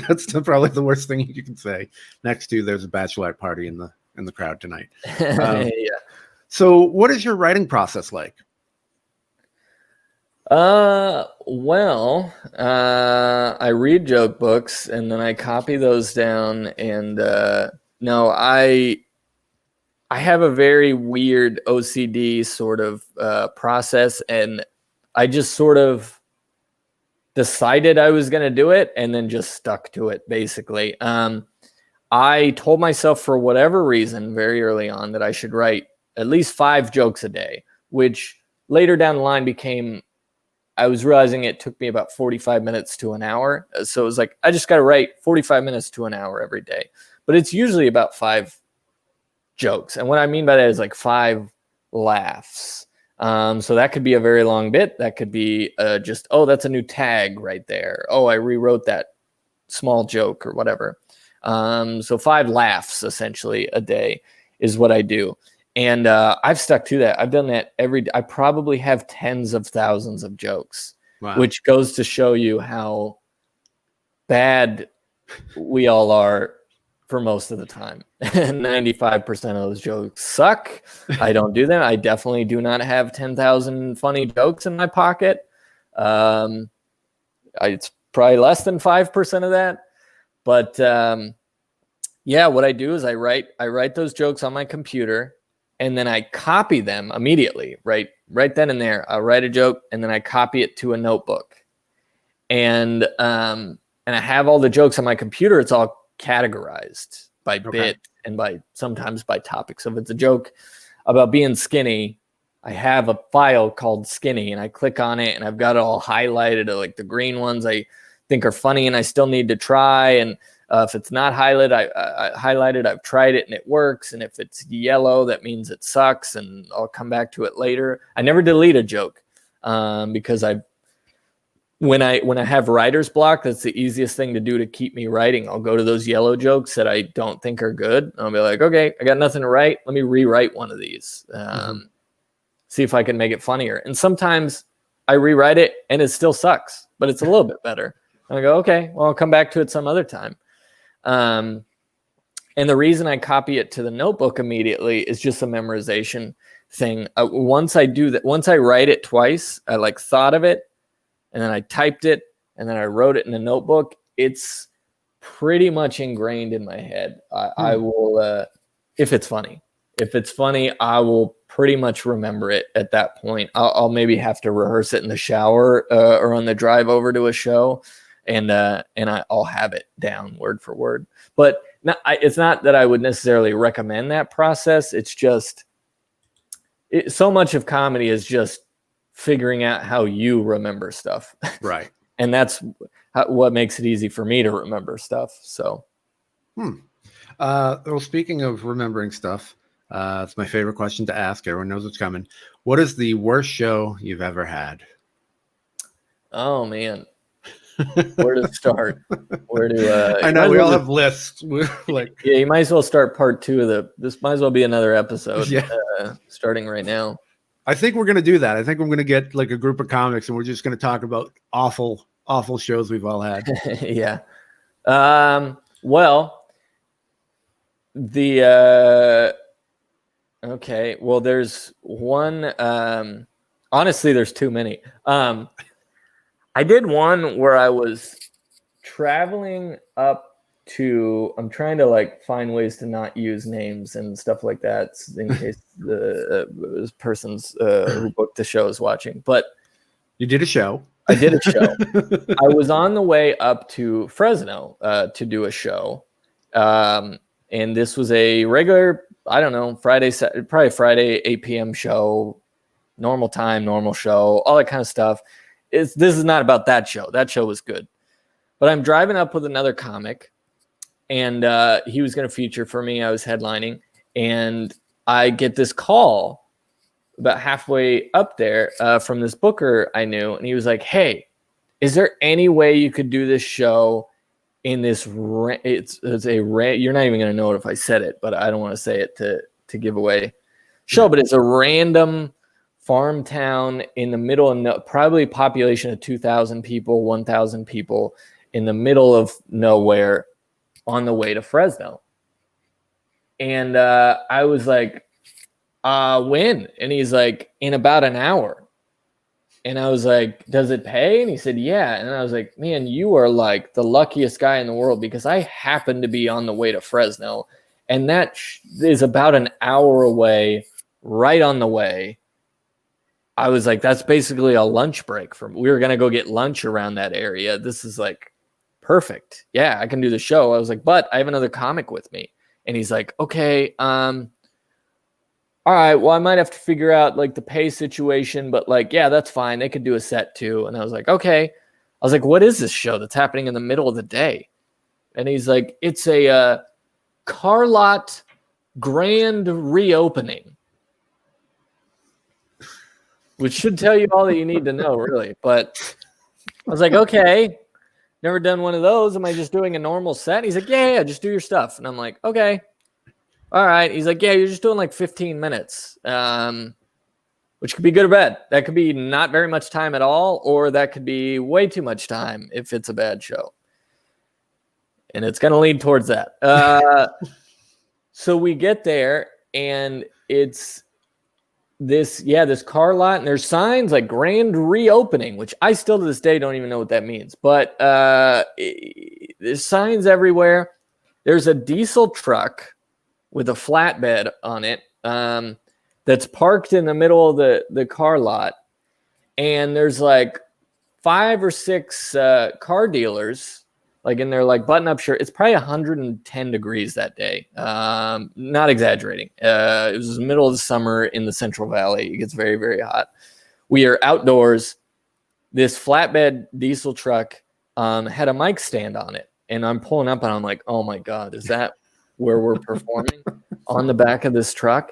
That's probably the worst thing you can say. Next to there's a bachelorette party in the crowd tonight. Yeah. So what is your writing process like? Well, I read joke books and then I copy those down, and no, I have a very weird OCD sort of process, and I just sort of decided I was going to do it and then just stuck to it, basically. I told myself for whatever reason very early on that I should write at least 5 jokes a day, which later down the line became, I was realizing it took me about 45 minutes to an hour. So it was like, I just got to write 45 minutes to an hour every day. But it's usually about 5 jokes. And what I mean by that is like 5 laughs. So that could be a very long bit. That could be just, oh, that's a new tag right there. Oh, I rewrote that small joke or whatever. So 5 laughs essentially a day is what I do. And I've stuck to that. I've done that every day. I probably have tens of thousands of jokes, which goes to show you how bad we all are for most of the time. 95% of those jokes suck. I don't do them. I definitely do not have 10,000 funny jokes in my pocket. It's probably less than 5% of that. But yeah, what I do is I write those jokes on my computer, and then I copy them immediately, right then and there. I'll write a joke, and then I copy it to a notebook. And I have all the jokes on my computer. It's all categorized by bit and sometimes by topic. So if it's a joke about being skinny, I have a file called skinny, and I click on it, and I've got it all highlighted, like the green ones I think are funny and I still need to try. And if it's not highlighted, I highlighted, I've tried it and it works. And if it's yellow, that means it sucks, and I'll come back to it later. I never delete a joke because when I have writer's block, that's the easiest thing to do to keep me writing. I'll go to those yellow jokes that I don't think are good. I'll be like, okay, I got nothing to write. Let me rewrite one of these. See if I can make it funnier. And sometimes I rewrite it and it still sucks, but it's a little bit better. And I go, okay, well, I'll come back to it some other time. And the reason I copy it to the notebook immediately is just a memorization thing. Once I do that, once I write it twice, I like thought of it, and then I typed it, and then I wrote it in a notebook. It's pretty much ingrained in my head. I will, if it's funny, I will pretty much remember it at that point. I'll maybe have to rehearse it in the shower or on the drive over to a show, and I'll have it down word for word. But it's not that I would necessarily recommend that process. It's just so much of comedy is just figuring out how you remember stuff. Right. And that's what makes it easy for me to remember stuff. So. Well, speaking of remembering stuff, it's my favorite question to ask. Everyone knows what's coming. What is the worst show you've ever had? Oh, man. Where to start? I know we all have lists. Like, yeah, you might as well start part 2 of this might as well be another episode. Yeah. Starting right now. I think we're going to do that. I think we're going to get like a group of comics and we're just going to talk about awful shows we've all had. Yeah. Well, okay. Well, there's one, honestly, there's too many. I did one where I was traveling up to, I'm trying to like find ways to not use names and stuff like that in case the person's who booked the show is watching. But you did a show. I did a show. I was on the way up to Fresno to do a show. And this was a regular, I don't know, probably Friday, 8 p.m. show, normal time, normal show, all that kind of stuff. This is not about that show. That show was good. But I'm driving up with another comic, and he was going to feature for me. I was headlining, and I get this call about halfway up there from this booker I knew, and he was like, "Hey, is there any way you could do this show in this? You're not even going to know it if I said it, but I don't want to say it to give away show. But it's a random farm town in the middle of probably a population of 2,000 people, 1,000 people in the middle of nowhere on the way to Fresno. And I was like, when? And he's like, in about an hour. And I was like, does it pay? And he said, yeah. And I was like, man, you are like the luckiest guy in the world, because I happen to be on the way to Fresno. And that is about an hour away, right on the way. I was like, that's basically a lunch break we were going to go get lunch around that area. This is like perfect. Yeah, I can do the show. I was like, but I have another comic with me. And he's like, okay, all right, well, I might have to figure out like the pay situation, but like, yeah, that's fine. They could do a set too. And I was like, okay. I was like, what is this show that's happening in the middle of the day? And he's like, it's a car lot grand reopening, which should tell you all that you need to know, really. But I was like, okay, never done one of those. Am I just doing a normal set? He's like, yeah, just do your stuff. And I'm like, okay. All right. He's like, yeah, you're just doing like 15 minutes, which could be good or bad. That could be not very much time at all, or that could be way too much time if it's a bad show. And it's going to lean towards that. So we get there, and it's this car lot, and there's signs like grand reopening, which I still to this day don't even know what that means. But there's signs everywhere. There's a diesel truck with a flatbed on it that's parked in the middle of the car lot. And there's like 5 or 6 car dealers, like in their like button-up shirt. It's probably 110 degrees that day. Not exaggerating. It was the middle of the summer in the Central Valley. It gets very, very hot. We are outdoors. This flatbed diesel truck had a mic stand on it. And I'm pulling up and I'm like, oh my God, is that where we're performing on the back of this truck?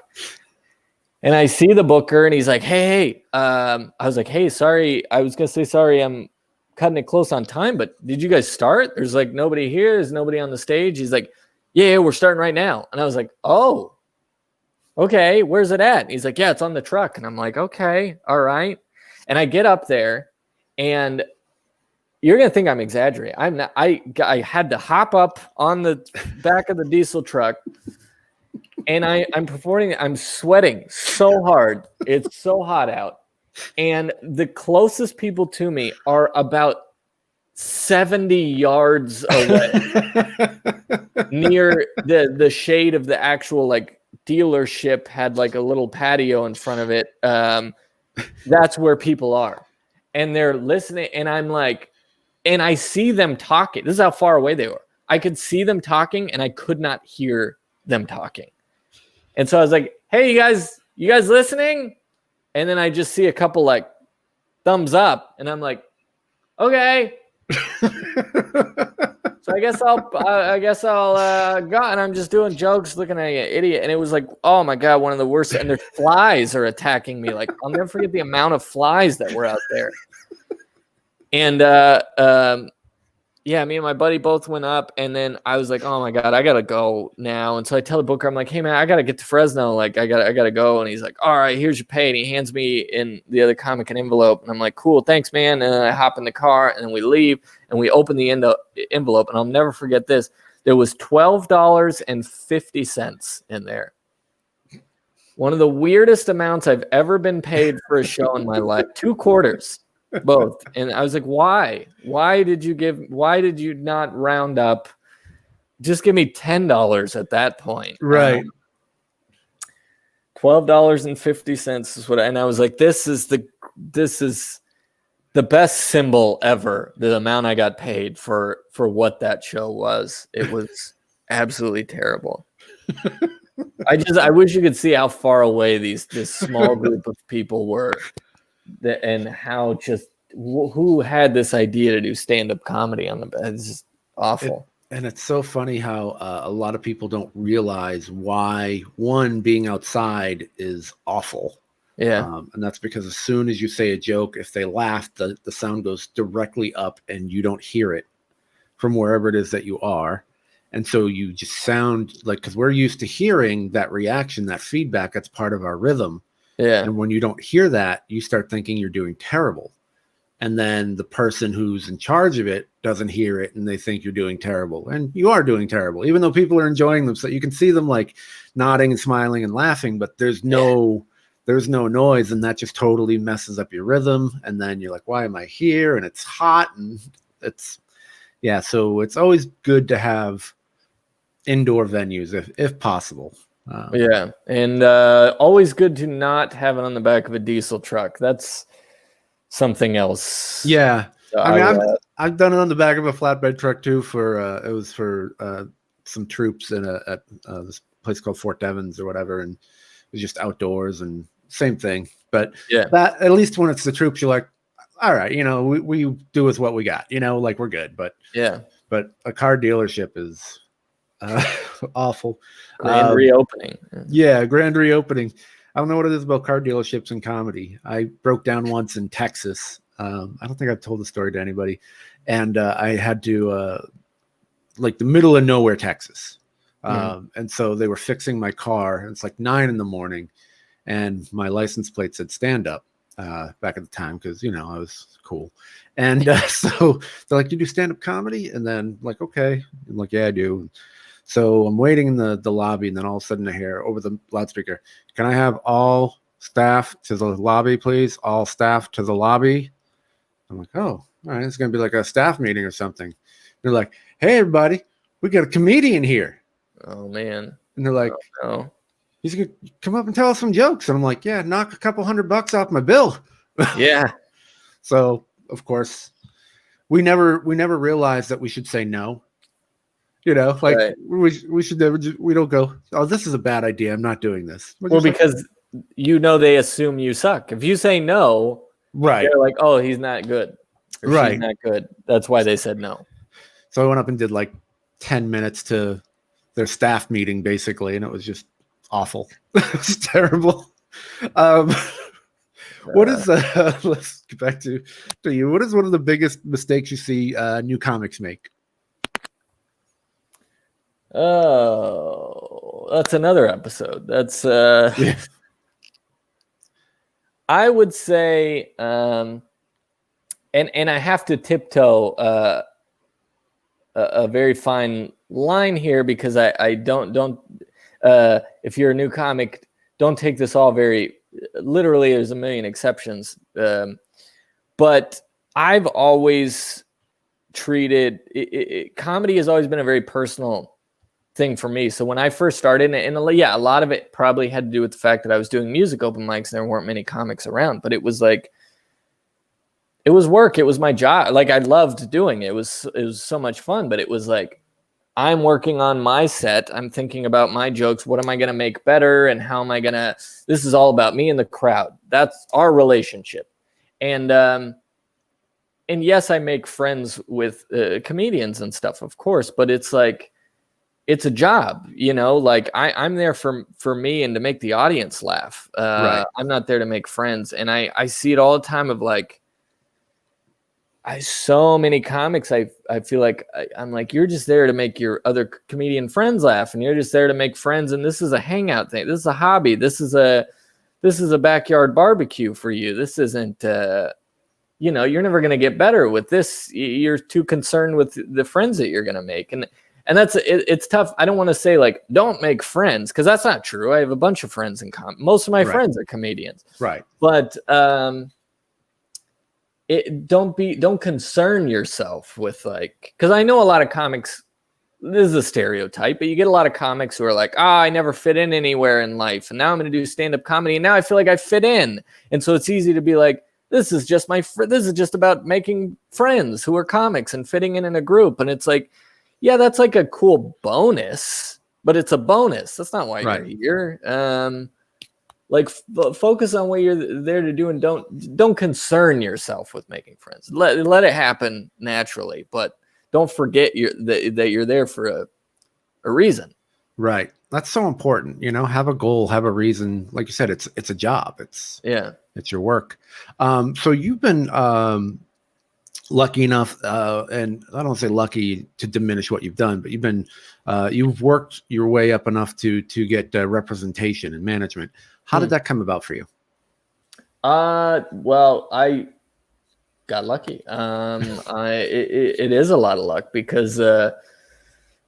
And I see the booker, and he's like, hey, I was like, hey, sorry. I was going to say, sorry, I'm cutting it close on time, but did you guys start? There's like nobody here. There's nobody on the stage. He's like, yeah, we're starting right now. And I was like, oh, okay, where's it at? And he's like, yeah, it's on the truck. And I'm like, okay, all right. And I get up there, and you're going to think I'm exaggerating. I'm not. I had to hop up on the back of the diesel truck, and I'm performing. I'm sweating so hard. It's so hot out. And the closest people to me are about 70 yards away near the shade of the actual like dealership had like a little patio in front of it. That's where people are. And they're listening. And I'm like, and I see them talking. This is how far away they were. I could see them talking, and I could not hear them talking. And so I was like, hey, you guys listening? And then I just see a couple like thumbs up, and I'm like, okay. So I guess I'll go. And I'm just doing jokes, looking at an idiot. And it was like, oh my God, one of the worst. And their flies are attacking me. Like, I'll never forget the amount of flies that were out there. And yeah, me and my buddy both went up, and then I was like, oh my God, I gotta go now. And so I tell the booker, I'm like, hey man, I gotta get to Fresno. Like, I gotta go. And he's like, all right, here's your pay. And he hands me in the other comic an envelope. And I'm like, cool, thanks, man. And then I hop in the car, and then we leave, and we open the envelope. And I'll never forget this. There was $12.50 in there. One of the weirdest amounts I've ever been paid for a show in my life. 2 quarters. Both. And I was like, why did you not round up? Just give me $10 at that point. Right. $12.50 is and I was like, this is the best symbol ever. The amount I got paid for what that show was. It was absolutely terrible. I wish you could see how far away this small group of people were. And how just who had this idea to do stand-up comedy on the bed? It's just awful. And it's so funny how a lot of people don't realize why being outside is awful. Yeah. And that's because as soon as you say a joke, if they laugh, the sound goes directly up, and you don't hear it from wherever it is that you are. And so you just sound like, because we're used to hearing that reaction, that feedback, that's part of our rhythm. Yeah. And when you don't hear that, you start thinking you're doing terrible. And then the person who's in charge of it doesn't hear it and they think you're doing terrible. And you are doing terrible, even though people are enjoying them. So you can see them like nodding and smiling and laughing, but there's no noise, and that just totally messes up your rhythm. And then you're like, why am I here? And it's hot, and so it's always good to have indoor venues if possible. And always good to not have it on the back of a diesel truck. That's something else. Yeah. So I mean, I've done it on the back of a flatbed truck too. It was for some troops at this place called Fort Devens or whatever, and it was just outdoors and same thing. But that, at least when it's the troops, you're like, all right, we do with what we got, like we're good. But a car dealership is awful. Grand reopening. Yeah, grand reopening. I don't know what it is about car dealerships and comedy. I broke down once in Texas. I don't think I've told the story to anybody. And I had to, like the middle of nowhere, Texas. And so they were fixing my car. It's like 9 a.m. and my license plate said stand up back at the time because, I was cool. And so they're like, you do stand-up comedy? And then like, okay. I'm like, yeah, I do. So I'm waiting in the lobby, and then all of a sudden I hear over the loudspeaker, can I have all staff to the lobby, please? All staff to the lobby. I'm like, oh, all right. It's going to be like a staff meeting or something. They're like, hey, everybody, we got a comedian here. Oh, man. And they're like, oh. He's going to come up and tell us some jokes. And I'm like, yeah, knock a couple $100 off my bill. Yeah. So, of course, we never realized that we should say no. Right. we should never, we don't go, oh, this is a bad idea, I'm not doing this. Well, because they assume you suck. If you say no, right, they're like, oh, he's not good. Or right. She's not good. That's why they said no. So I went up and did like 10 minutes to their staff meeting, basically, and it was just awful. It was terrible. What is let's get back to you. What is one of the biggest mistakes you see new comics make? Oh, that's another episode. That's I would say and I have to tiptoe a very fine line here, because I don't if you're a new comic, don't take this all very literally. There's a million exceptions, but I've always treated comedy has always been a very personal thing for me. So when I first started, and a lot of it probably had to do with the fact that I was doing music open mics and there weren't many comics around, but it was like, it was work. It was my job. Like I loved doing it. It was so much fun, but it was like, I'm working on my set. I'm thinking about my jokes. What am I going to make better? And how am I going to, this is all about me and the crowd. That's our relationship. And yes, I make friends with comedians and stuff, of course, but it's like, it's a job, like I'm there for me and to make the audience laugh. Right. I'm not there to make friends. And I see it all the time of like, so many comics, I feel like I'm like, you're just there to make your other comedian friends laugh, and you're just there to make friends. And this is a hangout thing. This is a hobby. This is a backyard barbecue for you. This isn't, you're never going to get better with this. You're too concerned with the friends that you're going to make. And that's it's tough. I don't want to say like, don't make friends, because that's not true. I have a bunch of friends in common. Most of my friends are comedians. Right. But don't concern yourself with like, because I know a lot of comics, this is a stereotype, but you get a lot of comics who are like, I never fit in anywhere in life, and now I'm going to do stand-up comedy, and now I feel like I fit in. And so it's easy to be like, this is just this is just about making friends who are comics and fitting in a group. And it's like, yeah, that's like a cool bonus, but it's a bonus. That's not why you're here. Like focus on what you're there to do, and don't concern yourself with making friends. Let it happen naturally, but don't forget that you're there for a reason. Right. That's so important. Have a goal, have a reason. Like you said, it's a job. It's your work. So you've been lucky enough, and I don't say lucky to diminish what you've done, but you've worked your way up enough to get representation and management. How did that come about for you? Well, I got lucky. It is a lot of luck because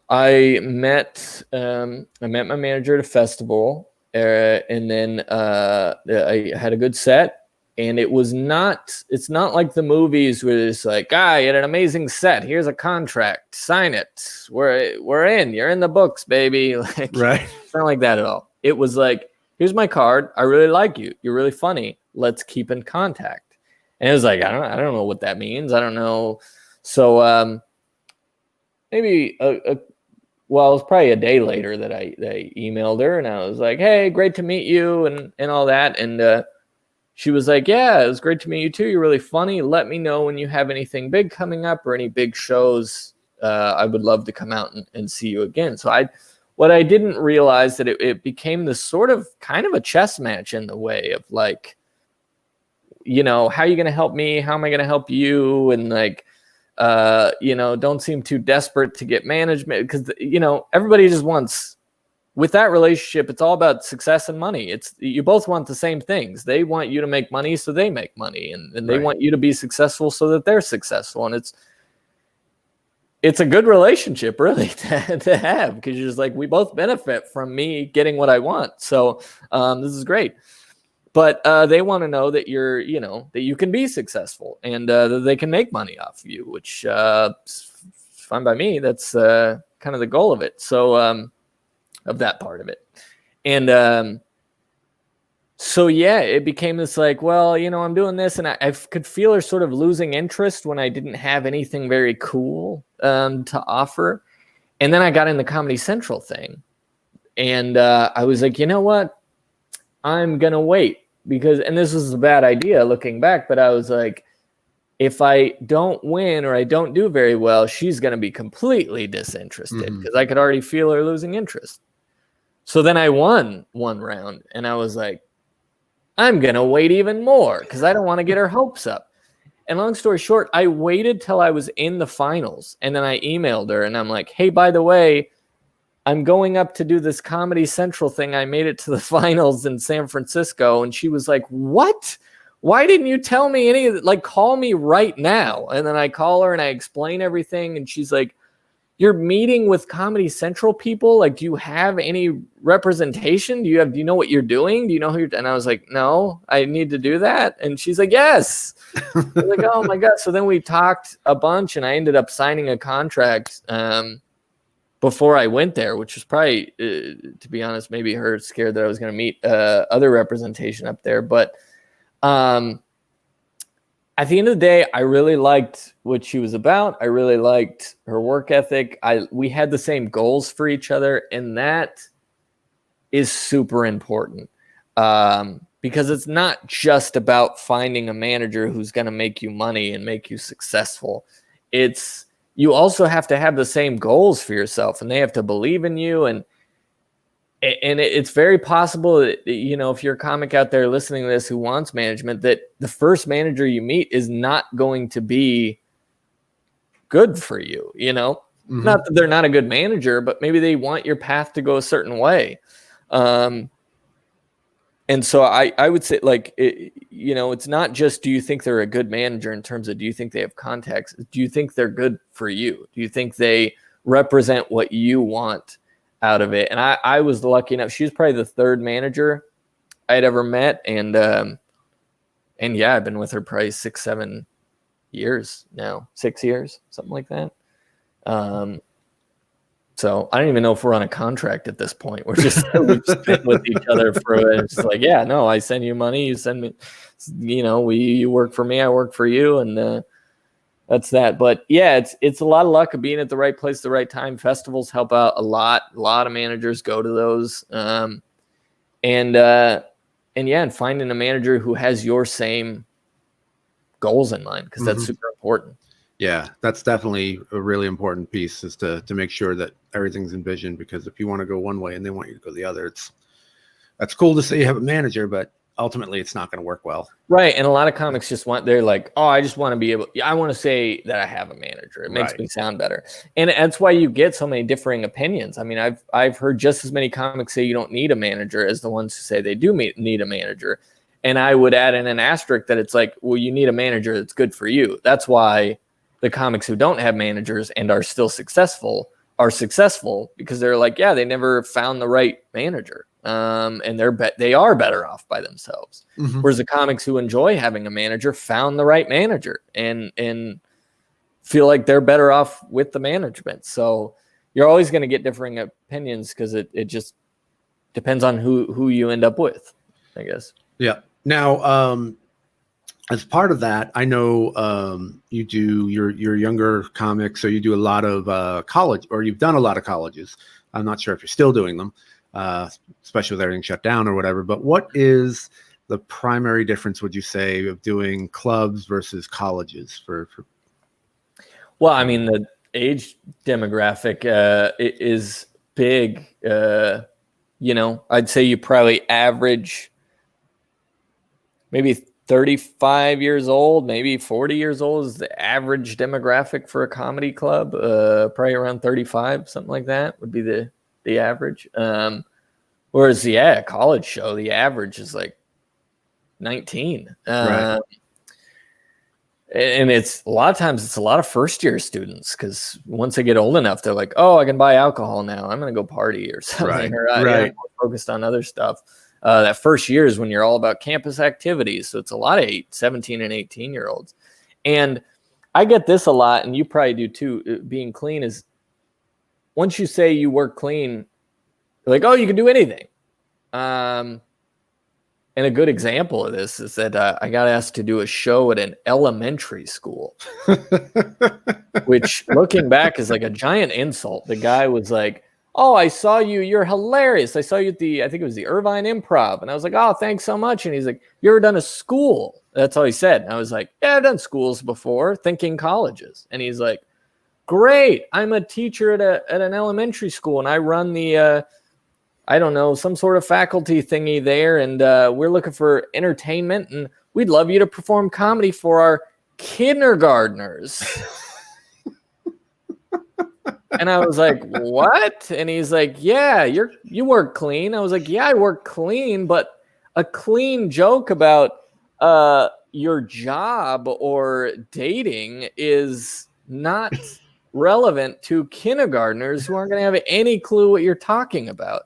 I met my manager at a festival, and then I had a good set. And it's not like the movies where it's like, you had an amazing set. Here's a contract, sign it. We're in. You're in the books, baby. Like, Right. It's not like that at all. It was like, here's my card. I really like you. You're really funny. Let's keep in contact. And it was like, I don't know what that means. I don't know. So maybe it was probably a day later that I emailed her, and I was like, hey, great to meet you, and all that. And she was like, yeah, it was great to meet you too. You're really funny. Let me know when you have anything big coming up or any big shows. I would love to come out and see you again. So what I didn't realize that it became this sort of kind of a chess match in the way of like, how are you going to help me? How am I going to help you? And like, don't seem too desperate to get management because, everybody just wants, with that relationship, it's all about success and money. You both want the same things. They want you to make money, so they make money, and they want you to be successful so that they're successful. And it's a good relationship, really, to have, because you're just like, we both benefit from me getting what I want. So this is great. But they want to know that that you can be successful and that they can make money off of you, which is fine by me. That's kind of the goal of it. So of that part of it. And so, yeah, it became this like, well, I'm doing this. And I could feel her sort of losing interest when I didn't have anything very cool to offer. And then I got in the Comedy Central thing. And I was like, you know what? I'm going to wait and this was a bad idea looking back, but I was like, if I don't win or I don't do very well, she's going to be completely disinterested because I could already feel her losing interest. So then I won one round and I was like, I'm going to wait even more because I don't want to get her hopes up. And long story short, I waited till I was in the finals and then I emailed her and I'm like, hey, by the way, I'm going up to do this Comedy Central thing. I made it to the finals in San Francisco. And she was like, what? Why didn't you tell me any of it? Like, call me right now. And then I call her and I explain everything. And she's like, you're meeting with Comedy Central people? Like, do you have any representation? Do you know what you're doing? Do you know who you're? And I was like, no, I need to do that. And she's like, yes. I was like, oh my God. So then we talked a bunch and I ended up signing a contract before I went there, which was probably, to be honest, maybe her scared that I was going to meet other representation up there. But at the end of the day, I really liked what she was about. I really liked her work ethic. We had the same goals for each other, and that is super important because it's not just about finding a manager who's going to make you money and make you successful. You also have to have the same goals for yourself, and they have to believe in you. And it's very possible that, if you're a comic out there listening to this who wants management, that the first manager you meet is not going to be good for you, Not that they're not a good manager, but maybe they want your path to go a certain way. And so I would say, like, it's not just, do you think they're a good manager in terms of, do you think they have contacts? Do you think they're good for you? Do you think they represent what you want out of it? And I was lucky enough. She was probably the third manager I'd ever met. And yeah, I've been with her probably 6-7 years now, 6 years, something like that. So I don't even know if we're on a contract at this point. We've just been with each other for it's like, yeah, no, I send you money, you send me, you work for me, I work for you, and that's that. But yeah, it's a lot of luck of being at the right place, the right time. Festivals help out a lot. A lot of managers go to those, and finding a manager who has your same goals in mind, because that's super important. Yeah, that's definitely a really important piece, is to make sure that everything's envisioned, because if you want to go one way and they want you to go the other, that's cool to say you have a manager, but ultimately it's not going to work well. Right. And a lot of comics they're like, oh, I just want to be I want to say that I have a manager. It makes me sound better. And that's why you get so many differing opinions. I mean, I've heard just as many comics say you don't need a manager as the ones who say they do need a manager. And I would add in an asterisk that it's like, well, you need a manager that's good for you. That's why the comics who don't have managers and are still successful are successful, because they're like, yeah, they never found the right manager. And they are better off by themselves. Mm-hmm. Whereas the comics who enjoy having a manager found the right manager and feel like they're better off with the management. So you're always going to get differing opinions, because it just depends on who you end up with, I guess. Yeah. Now, as part of that, I know you do your younger comics, so you do a lot of college, or you've done a lot of colleges. I'm not sure if you're still doing them, especially with everything shut down or whatever. But what is the primary difference, would you say, of doing clubs versus colleges? Well, I mean, the age demographic is big. I'd say you probably average maybe 35 years old, maybe 40 years old is the average demographic for a comedy club. Probably around 35, something like that would be the average. Whereas, a college show, the average is like 19. Right. And it's a lot of times it's a lot of first year students, because once they get old enough, they're like, oh, I can buy alcohol now, I'm going to go party or something. Right. Right. I'm more focused on other stuff. That first year is when you're all about campus activities. So it's a lot of 17 and 18-year-olds. And I get this a lot, and you probably do too, being clean is, once you say you work clean, they're like, oh, you can do anything. And a good example of this is that I got asked to do a show at an elementary school, which looking back is like a giant insult. The guy was like, oh, I saw you. You're hilarious. I saw you at I think it was the Irvine Improv. And I was like, oh, thanks so much. And he's like, you ever done a school? That's all he said. And I was like, yeah, I've done schools before, thinking colleges. And he's like, great. I'm a teacher at an elementary school, and I run the I don't know, some sort of faculty thingy there. And we're looking for entertainment, and we'd love you to perform comedy for our kindergartners. And I was like, what? And he's like, yeah, you work clean. I was like, yeah, I work clean, but a clean joke about your job or dating is not relevant to kindergartners who aren't going to have any clue what you're talking about.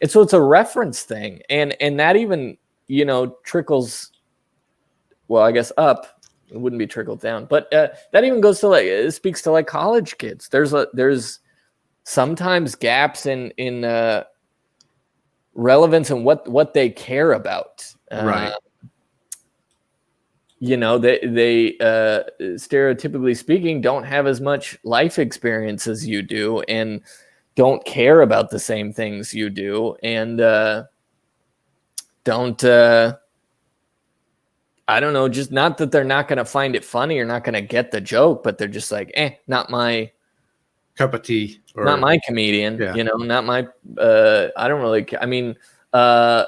And so it's a reference thing. And that even, trickles, well, I guess up. It wouldn't be trickled down, but that even goes to it speaks to college kids. There's sometimes gaps in relevance and what they care about. Right. They stereotypically speaking don't have as much life experience as you do, and don't care about the same things you do, and don't. I don't know, just not that they're not going to find it funny or not going to get the joke, but they're just like, not my cup of tea, or not my comedian, yeah. Not my, I don't really, I mean, and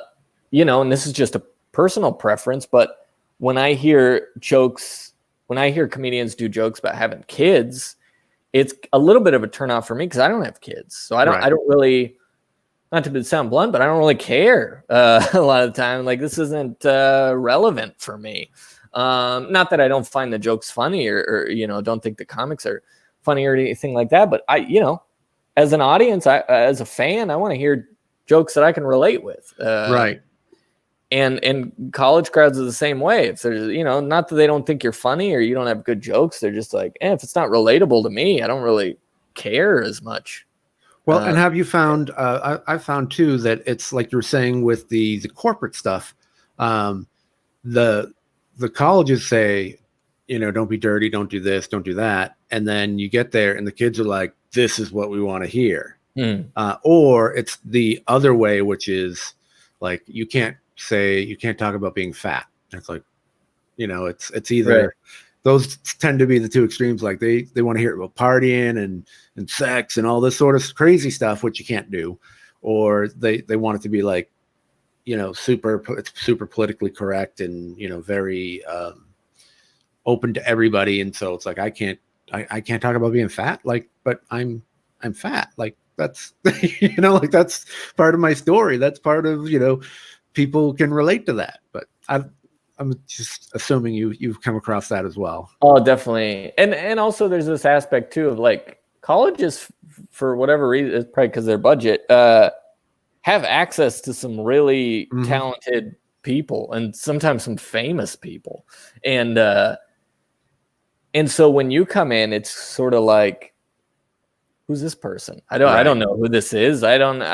this is just a personal preference, but when I hear comedians do jokes about having kids, it's a little bit of a turnoff for me, because I don't have kids. So I don't really, not to sound blunt, but I don't really care a lot of the time. Like, this isn't relevant for me. Not that I don't find the jokes funny or don't think the comics are funny or anything like that. But as an audience, as a fan, I want to hear jokes that I can relate with. Right. And college crowds are the same way. If there's, not that they don't think you're funny or you don't have good jokes, they're just like, if it's not relatable to me, I don't really care as much. Well, and have you found, I found too, that it's like you were saying with the corporate stuff, the colleges say, don't be dirty, don't do this, don't do that. And then you get there and the kids are like, this is what we want to hear. Or it's the other way, which is like, you can't talk about being fat. It's like, it's either, right. Those tend to be the two extremes. Like they want to hear about partying and sex and all this sort of crazy stuff, which you can't do, or they want it to be like, it's super politically correct and very open to everybody. And so it's like I can't talk about being fat, like, but I'm fat, like that's like that's part of my story. That's part of people can relate to that. But I'm just assuming you've come across that as well. Oh, definitely. And also there's this aspect too of like colleges, for whatever reason, it's probably because their budget, have access to some really talented people and sometimes some famous people. And so when you come in, it's sort of like, who's this person? I don't know who this is. There's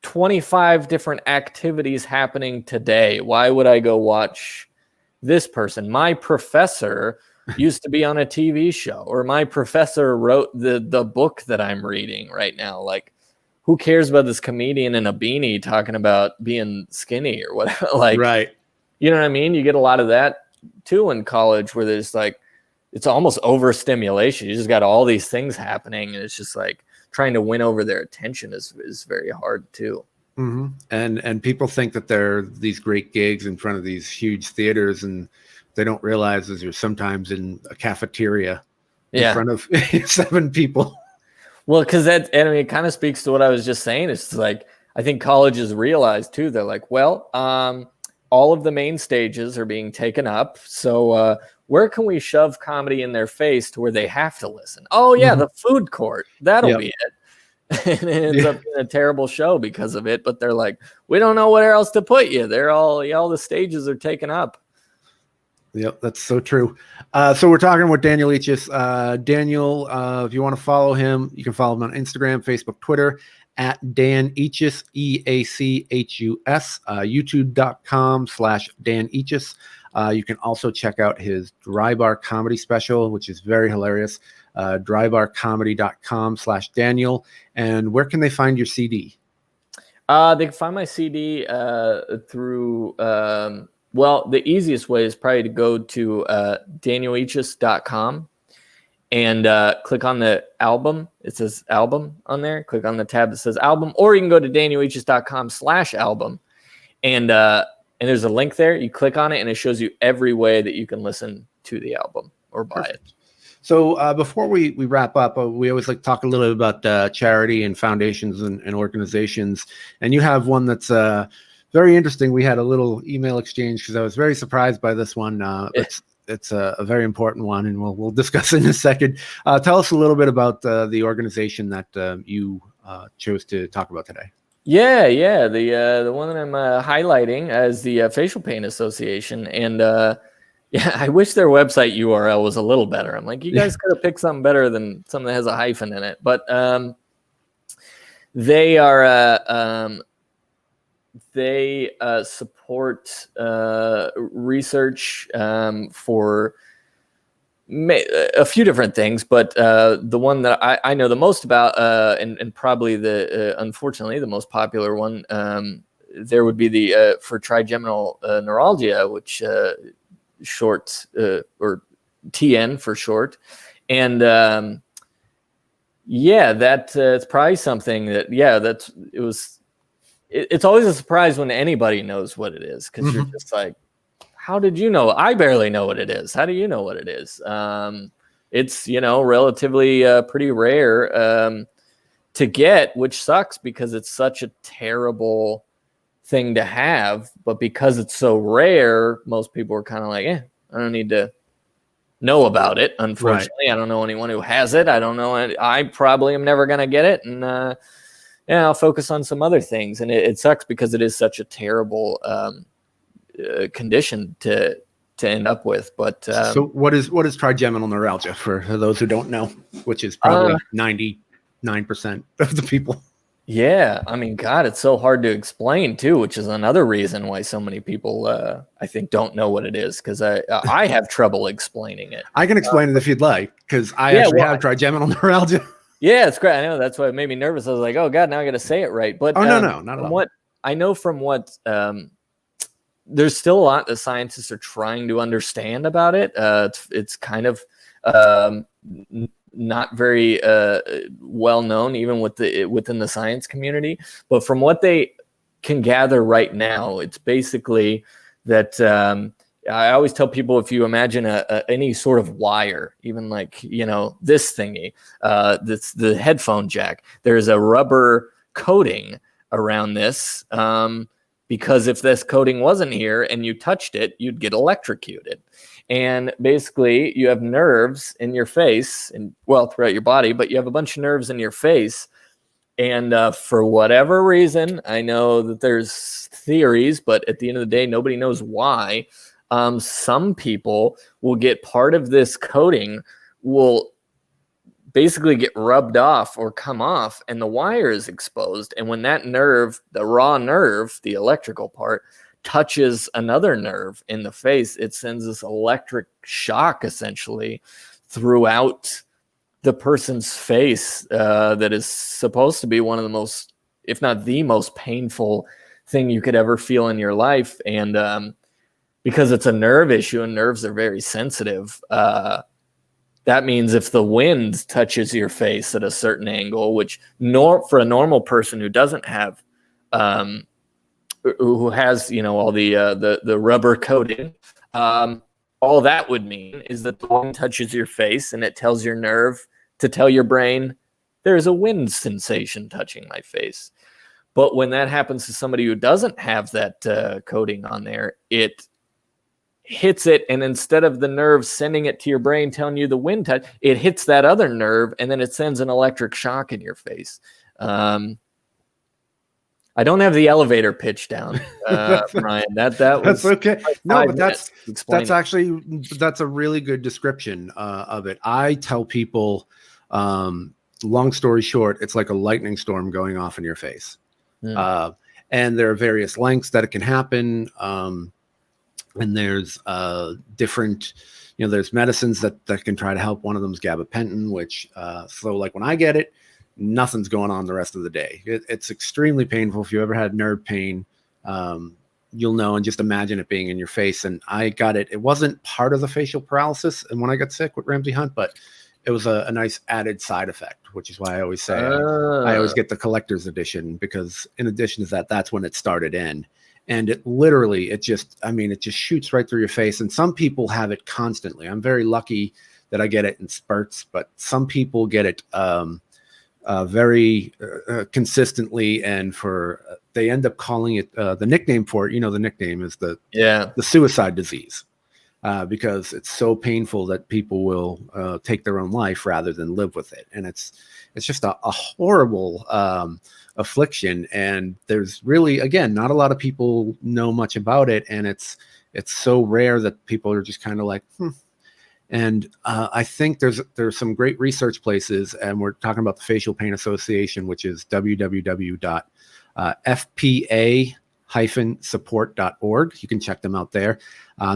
25 different activities happening today. Why would I go watch this person? My professor used to be on a TV show, or my professor wrote the book that I'm reading right now. Like, who cares about this comedian in a beanie talking about being skinny or whatever? Like, right. You know what I mean? You get a lot of that too in college, where there's like, it's almost overstimulation. You just got all these things happening, and it's just like trying to win over their attention is very hard too. Mm-hmm. And people think that they're these great gigs in front of these huge theaters, and they don't realize that you're sometimes in a cafeteria in front of 7 people. Well, because it kind of speaks to what I was just saying. It's like, I think colleges realize too, they're like, well, all of the main stages are being taken up. So where can we shove comedy in their face to where they have to listen? Oh, yeah, the food court. That'll be it. And it ends up being a terrible show because of it. But they're like, we don't know where else to put you. They're all the stages are taken up. Yep, that's so true. So we're talking with Daniel Eachus. Daniel, if you want to follow him, you can follow him on Instagram, Facebook, Twitter, at Dan Eachus, EACHUS, youtube.com/Dan Eachus. You can also check out his Dry Bar Comedy special, which is very hilarious. drybarcomedy.com/Daniel. And where can they find your CD? They can find my CD through, well, the easiest way is probably to go to danielechus.com and click on the album. It says album on there. Click on the tab that says album, or you can go to danielechus.com/album. And there's a link there. You click on it, and it shows you every way that you can listen to the album or buy it. So before we wrap up, we always like to talk a little bit about charity and foundations and organizations. And you have one that's very interesting. We had a little email exchange because I was very surprised by this one. It's a very important one, and we'll discuss it in a second. Tell us a little bit about the organization that you chose to talk about today. Yeah. The one that I'm highlighting is the Facial Pain Association. And I wish their website URL was a little better. I'm like, you guys could have picked something better than something that has a hyphen in it. But they are they support research for a few different things, but the one that I know the most about, and probably unfortunately the most popular one, there would be the for trigeminal neuralgia, which short or TN for short, and it's probably something that it's always a surprise when anybody knows what it is, because you're just like, how did you know? I barely know what it is. How do you know what it is? It's, relatively pretty rare to get, which sucks because it's such a terrible thing to have. But because it's so rare, most people are kind of like, I don't need to know about it. Unfortunately, right. I don't know anyone who has it. I don't know. I probably am never going to get it. And I'll focus on some other things. And it sucks because it is such a terrible condition to end up with. But so what is trigeminal neuralgia for those who don't know, which is probably 99% of the people? Yeah, I mean, God, it's so hard to explain too, which is another reason why so many people I think don't know what it is, because I have trouble explaining it. I can explain it if you'd like, because I have trigeminal neuralgia. Yeah, it's great. I know, that's why it made me nervous. I was like, oh God, now I got to say it right. But no, not at all. What I know from what there's still a lot that scientists are trying to understand about it. It's kind of not very well known, even within the science community. But from what they can gather right now, it's basically that I always tell people, if you imagine any sort of wire, even like this thingy, that's the headphone jack. There's a rubber coating around this. because if this coating wasn't here and you touched it, you'd get electrocuted. And basically you have nerves in your face and throughout your body, but you have a bunch of nerves in your face. And for whatever reason, I know that there's theories, but at the end of the day, nobody knows why. Some people will get part of this coating will basically get rubbed off or come off, and the wire is exposed. And when that nerve, the raw nerve, the electrical part, touches another nerve in the face, it sends this electric shock essentially throughout the person's face, that is supposed to be one of the most, if not the most painful thing you could ever feel in your life. And because it's a nerve issue and nerves are very sensitive, that means if the wind touches your face at a certain angle, which for a normal person who doesn't have, who has, all the rubber coating, all that would mean is that the wind touches your face and it tells your nerve to tell your brain there's a wind sensation touching my face. But when that happens to somebody who doesn't have that coating on there, it hits it, and instead of the nerve sending it to your brain telling you the wind touch, it hits that other nerve, and then it sends an electric shock in your face. I don't have the elevator pitch down, Brian. That was that's okay. No, but that's actually it. A really good description of it. I tell people, long story short, it's like a lightning storm going off in your face. And there are various lengths that it can happen. And there's different, there's medicines that can try to help. One of them is gabapentin, which, so like when I get it, nothing's going on the rest of the day. It's extremely painful. If you ever had nerve pain, you'll know, and just imagine it being in your face. And I got it. It wasn't part of the facial paralysis. And when I got sick with Ramsay Hunt, but it was a nice added side effect, which is why I always say I always get the collector's edition, because in addition to that, that's when it started in. And it just shoots right through your face. And some people have it constantly. I'm very lucky that I get it in spurts, but some people get it very consistently. And they end up calling it, the nickname for it, the nickname is the suicide disease, because it's so painful that people will take their own life rather than live with it. And it's just a horrible affliction, and there's really, again, not a lot of people know much about it, and it's so rare that people are just kind of like, And I think there's some great research places, and we're talking about the Facial Pain Association, which is www.fpa-support.org. You can check them out there.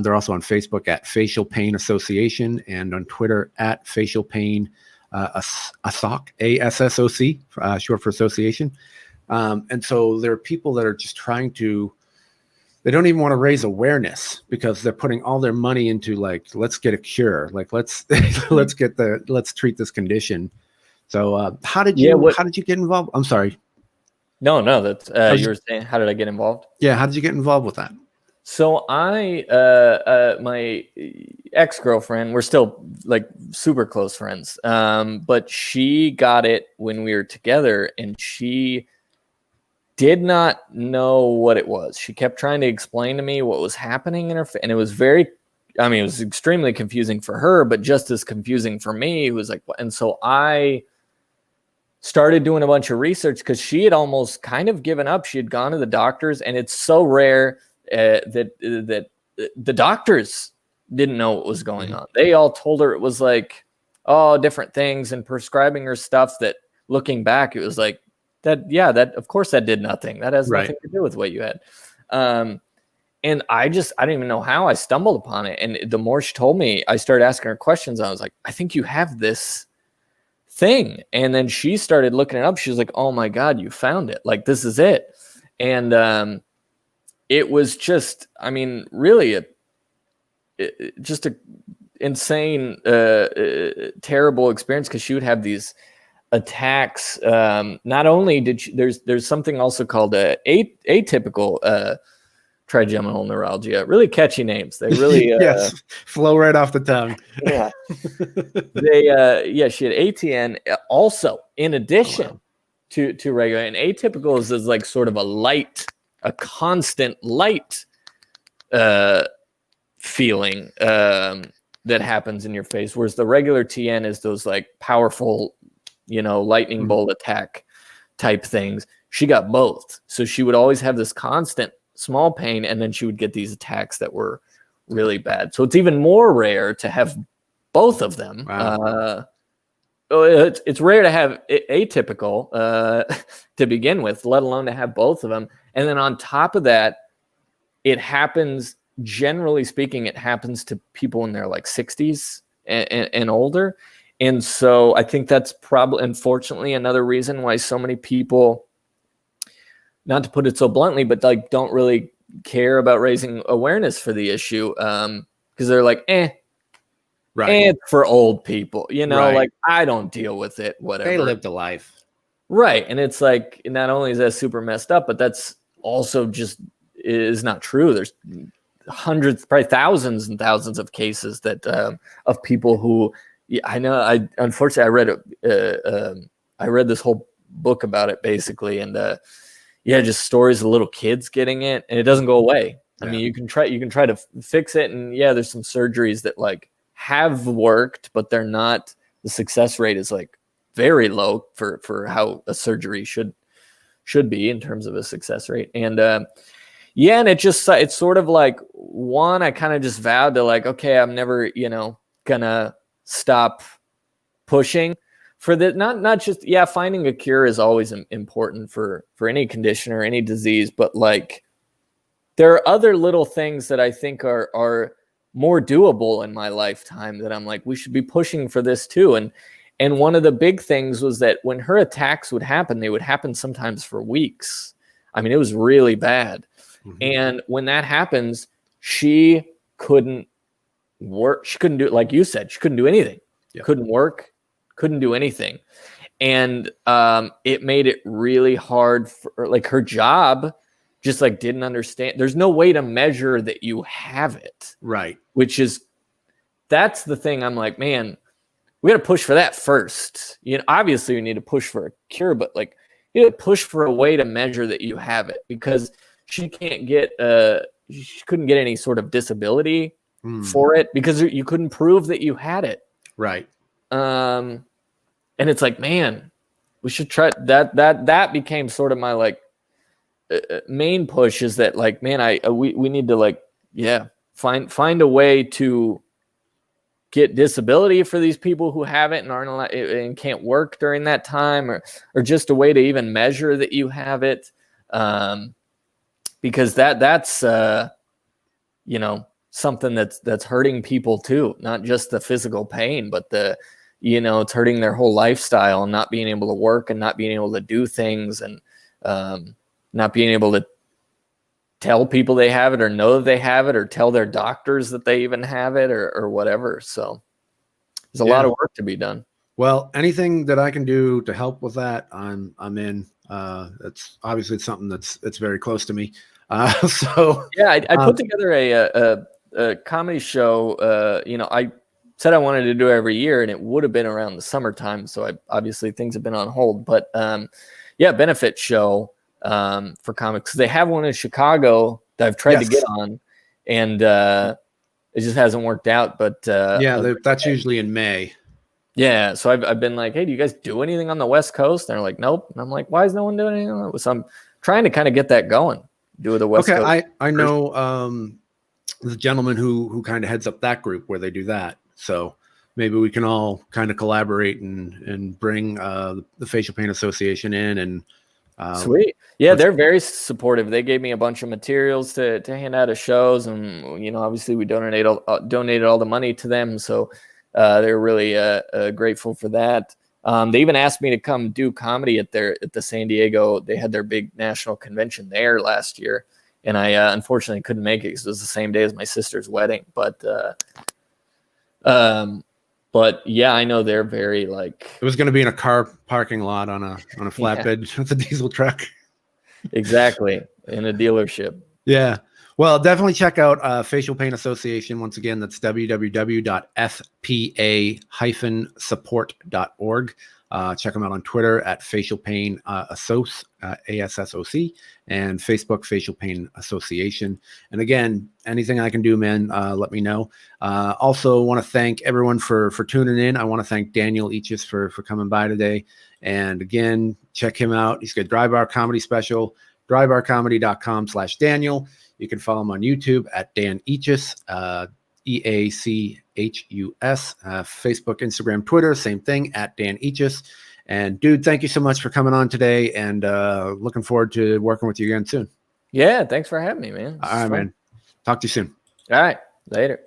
They're also on Facebook at Facial Pain Association, and on Twitter at Facial Pain ASSOC, ASSOC, short for association. And so there are people that are just trying to, they don't even want to raise awareness, because they're putting all their money into, like, let's get a cure. Like, let's treat this condition. So how did you get involved? I'm sorry. No, that's you were saying, how did I get involved? Yeah. How did you get involved with that? So my ex-girlfriend, we're still like super close friends. But she got it when we were together, and she did not know what it was. She kept trying to explain to me what was happening in her face, and it was it was extremely confusing for her, but just as confusing for me. It was like, and so I started doing a bunch of research, because she had almost kind of given up. She had gone to the doctors, and it's so rare that the doctors didn't know what was going on. They all told her it was like, different things, and prescribing her stuff that, looking back, it was like, that of course that did nothing. That has nothing to do with what you had. And I didn't even know how I stumbled upon it. And the more she told me, I started asking her questions. I was like, I think you have this thing. And then she started looking it up. She was like, oh my God, you found it. Like, this is it. And it was just, really just a insane, terrible experience, because she would have these attacks. Not only did she, there's something also called atypical trigeminal neuralgia. Really catchy names. They really yes, flow right off the tongue. Yeah. She had ATN also, in addition to regular. And atypical is like sort of a light a constant light feeling that happens in your face, whereas the regular TN is those like powerful, lightning bolt attack type things. She got both. So she would always have this constant small pain, and then she would get these attacks that were really bad. So it's even more rare to have both of them. Wow. It's rare to have atypical to begin with, let alone to have both of them. And then on top of that, it happens, generally speaking, it happens to people in their like 60s and older. And so I think that's probably, unfortunately, another reason why so many people, not to put it so bluntly, but like don't really care about raising awareness for the issue, because they're like, right, it's for old people, Right. like I don't deal with it, whatever. They lived a life. Right. And it's like, not only is that super messed up, but that's also just is not true. There's hundreds, probably thousands and thousands of cases that of people who, I know, unfortunately I read this whole book about it basically, and just stories of little kids getting it, and it doesn't go away. I mean, you can try to fix it, and there's some surgeries that like have worked, but they're not, the success rate is like very low for how a surgery should be in terms of a success rate. And and it's sort of like, one, I kind of just vowed to like, okay, I'm never, gonna stop pushing for that. Not just, finding a cure is always important for any condition or any disease, but like there are other little things that I think are more doable in my lifetime that I'm like, we should be pushing for this too. And one of the big things was that when her attacks would happen, they would happen sometimes for weeks. I mean, it was really bad. Mm-hmm. And when that happens, she couldn't work. She couldn't do it. Like you said, she couldn't do anything. Yep. Couldn't work, couldn't do anything. And it made it really hard for like her job. Just like didn't understand. There's no way to measure that you have it. Right. That's the thing. I'm like, man, we got to push for that first. Obviously we need to push for a cure, but like you got to push for a way to measure that you have it, because she couldn't get any sort of disability for it because you couldn't prove that you had it. Right. And it's like, man, we should try that. That became sort of my like main push, is that like, man, we need to like, find a way to get disability for these people who have it and aren't allowed, and can't work during that time, or just a way to even measure that you have it. Because that's something that's hurting people too, not just the physical pain, but it's hurting their whole lifestyle, and not being able to work and not being able to do things, and not being able to tell people they have it, or know that they have it, or tell their doctors that they even have it, or whatever. So there's a lot of work to be done. Well, anything that I can do to help with that, I'm in. It's obviously something that's very close to me. I put together a comedy show. I said I wanted to do it every year, and it would have been around the summertime. So obviously things have been on hold, but benefit show for comics. They have one in Chicago that I've tried to get on, and it just hasn't worked out. But that's usually in May. Yeah, so I've been like, hey, do you guys do anything on the West Coast? And they're like, nope. And I'm like, why is no one doing anything on that? So I'm trying to kind of get that going. Do the West Coast. Okay, I know the gentleman who kind of heads up that group where they do that. So maybe we can all kind of collaborate and bring the Facial Pain Association in. And sweet. Yeah, they're very supportive. They gave me a bunch of materials to hand out at shows, and obviously we donated all the money to them. So they're really grateful for that. They even asked me to come do comedy at the San Diego. They had their big national convention there last year, and I unfortunately couldn't make it because it was the same day as my sister's wedding. But yeah, I know they're very like. It was going to be in a car parking lot on a flatbed with a diesel truck. Exactly, in a dealership. Yeah. Well, definitely check out Facial Pain Association. Once again, that's www.fpa-support.org. Check him out on Twitter at Facial Pain Assoc, ASSOC, and Facebook Facial Pain Association. And again, anything I can do, man, let me know. Also want to thank everyone for tuning in. I want to thank Daniel Eachus for coming by today. And again, check him out. He's got Dry Bar Comedy Special, drybarcomedy.com/Daniel. You can follow him on YouTube at Dan Eachus, EACHUS, Facebook, Instagram, Twitter, same thing at Dan Eachus. And dude, thank you so much for coming on today, and looking forward to working with you again soon. Yeah, thanks for having me, man. All right, man. Talk to you soon. All right, later.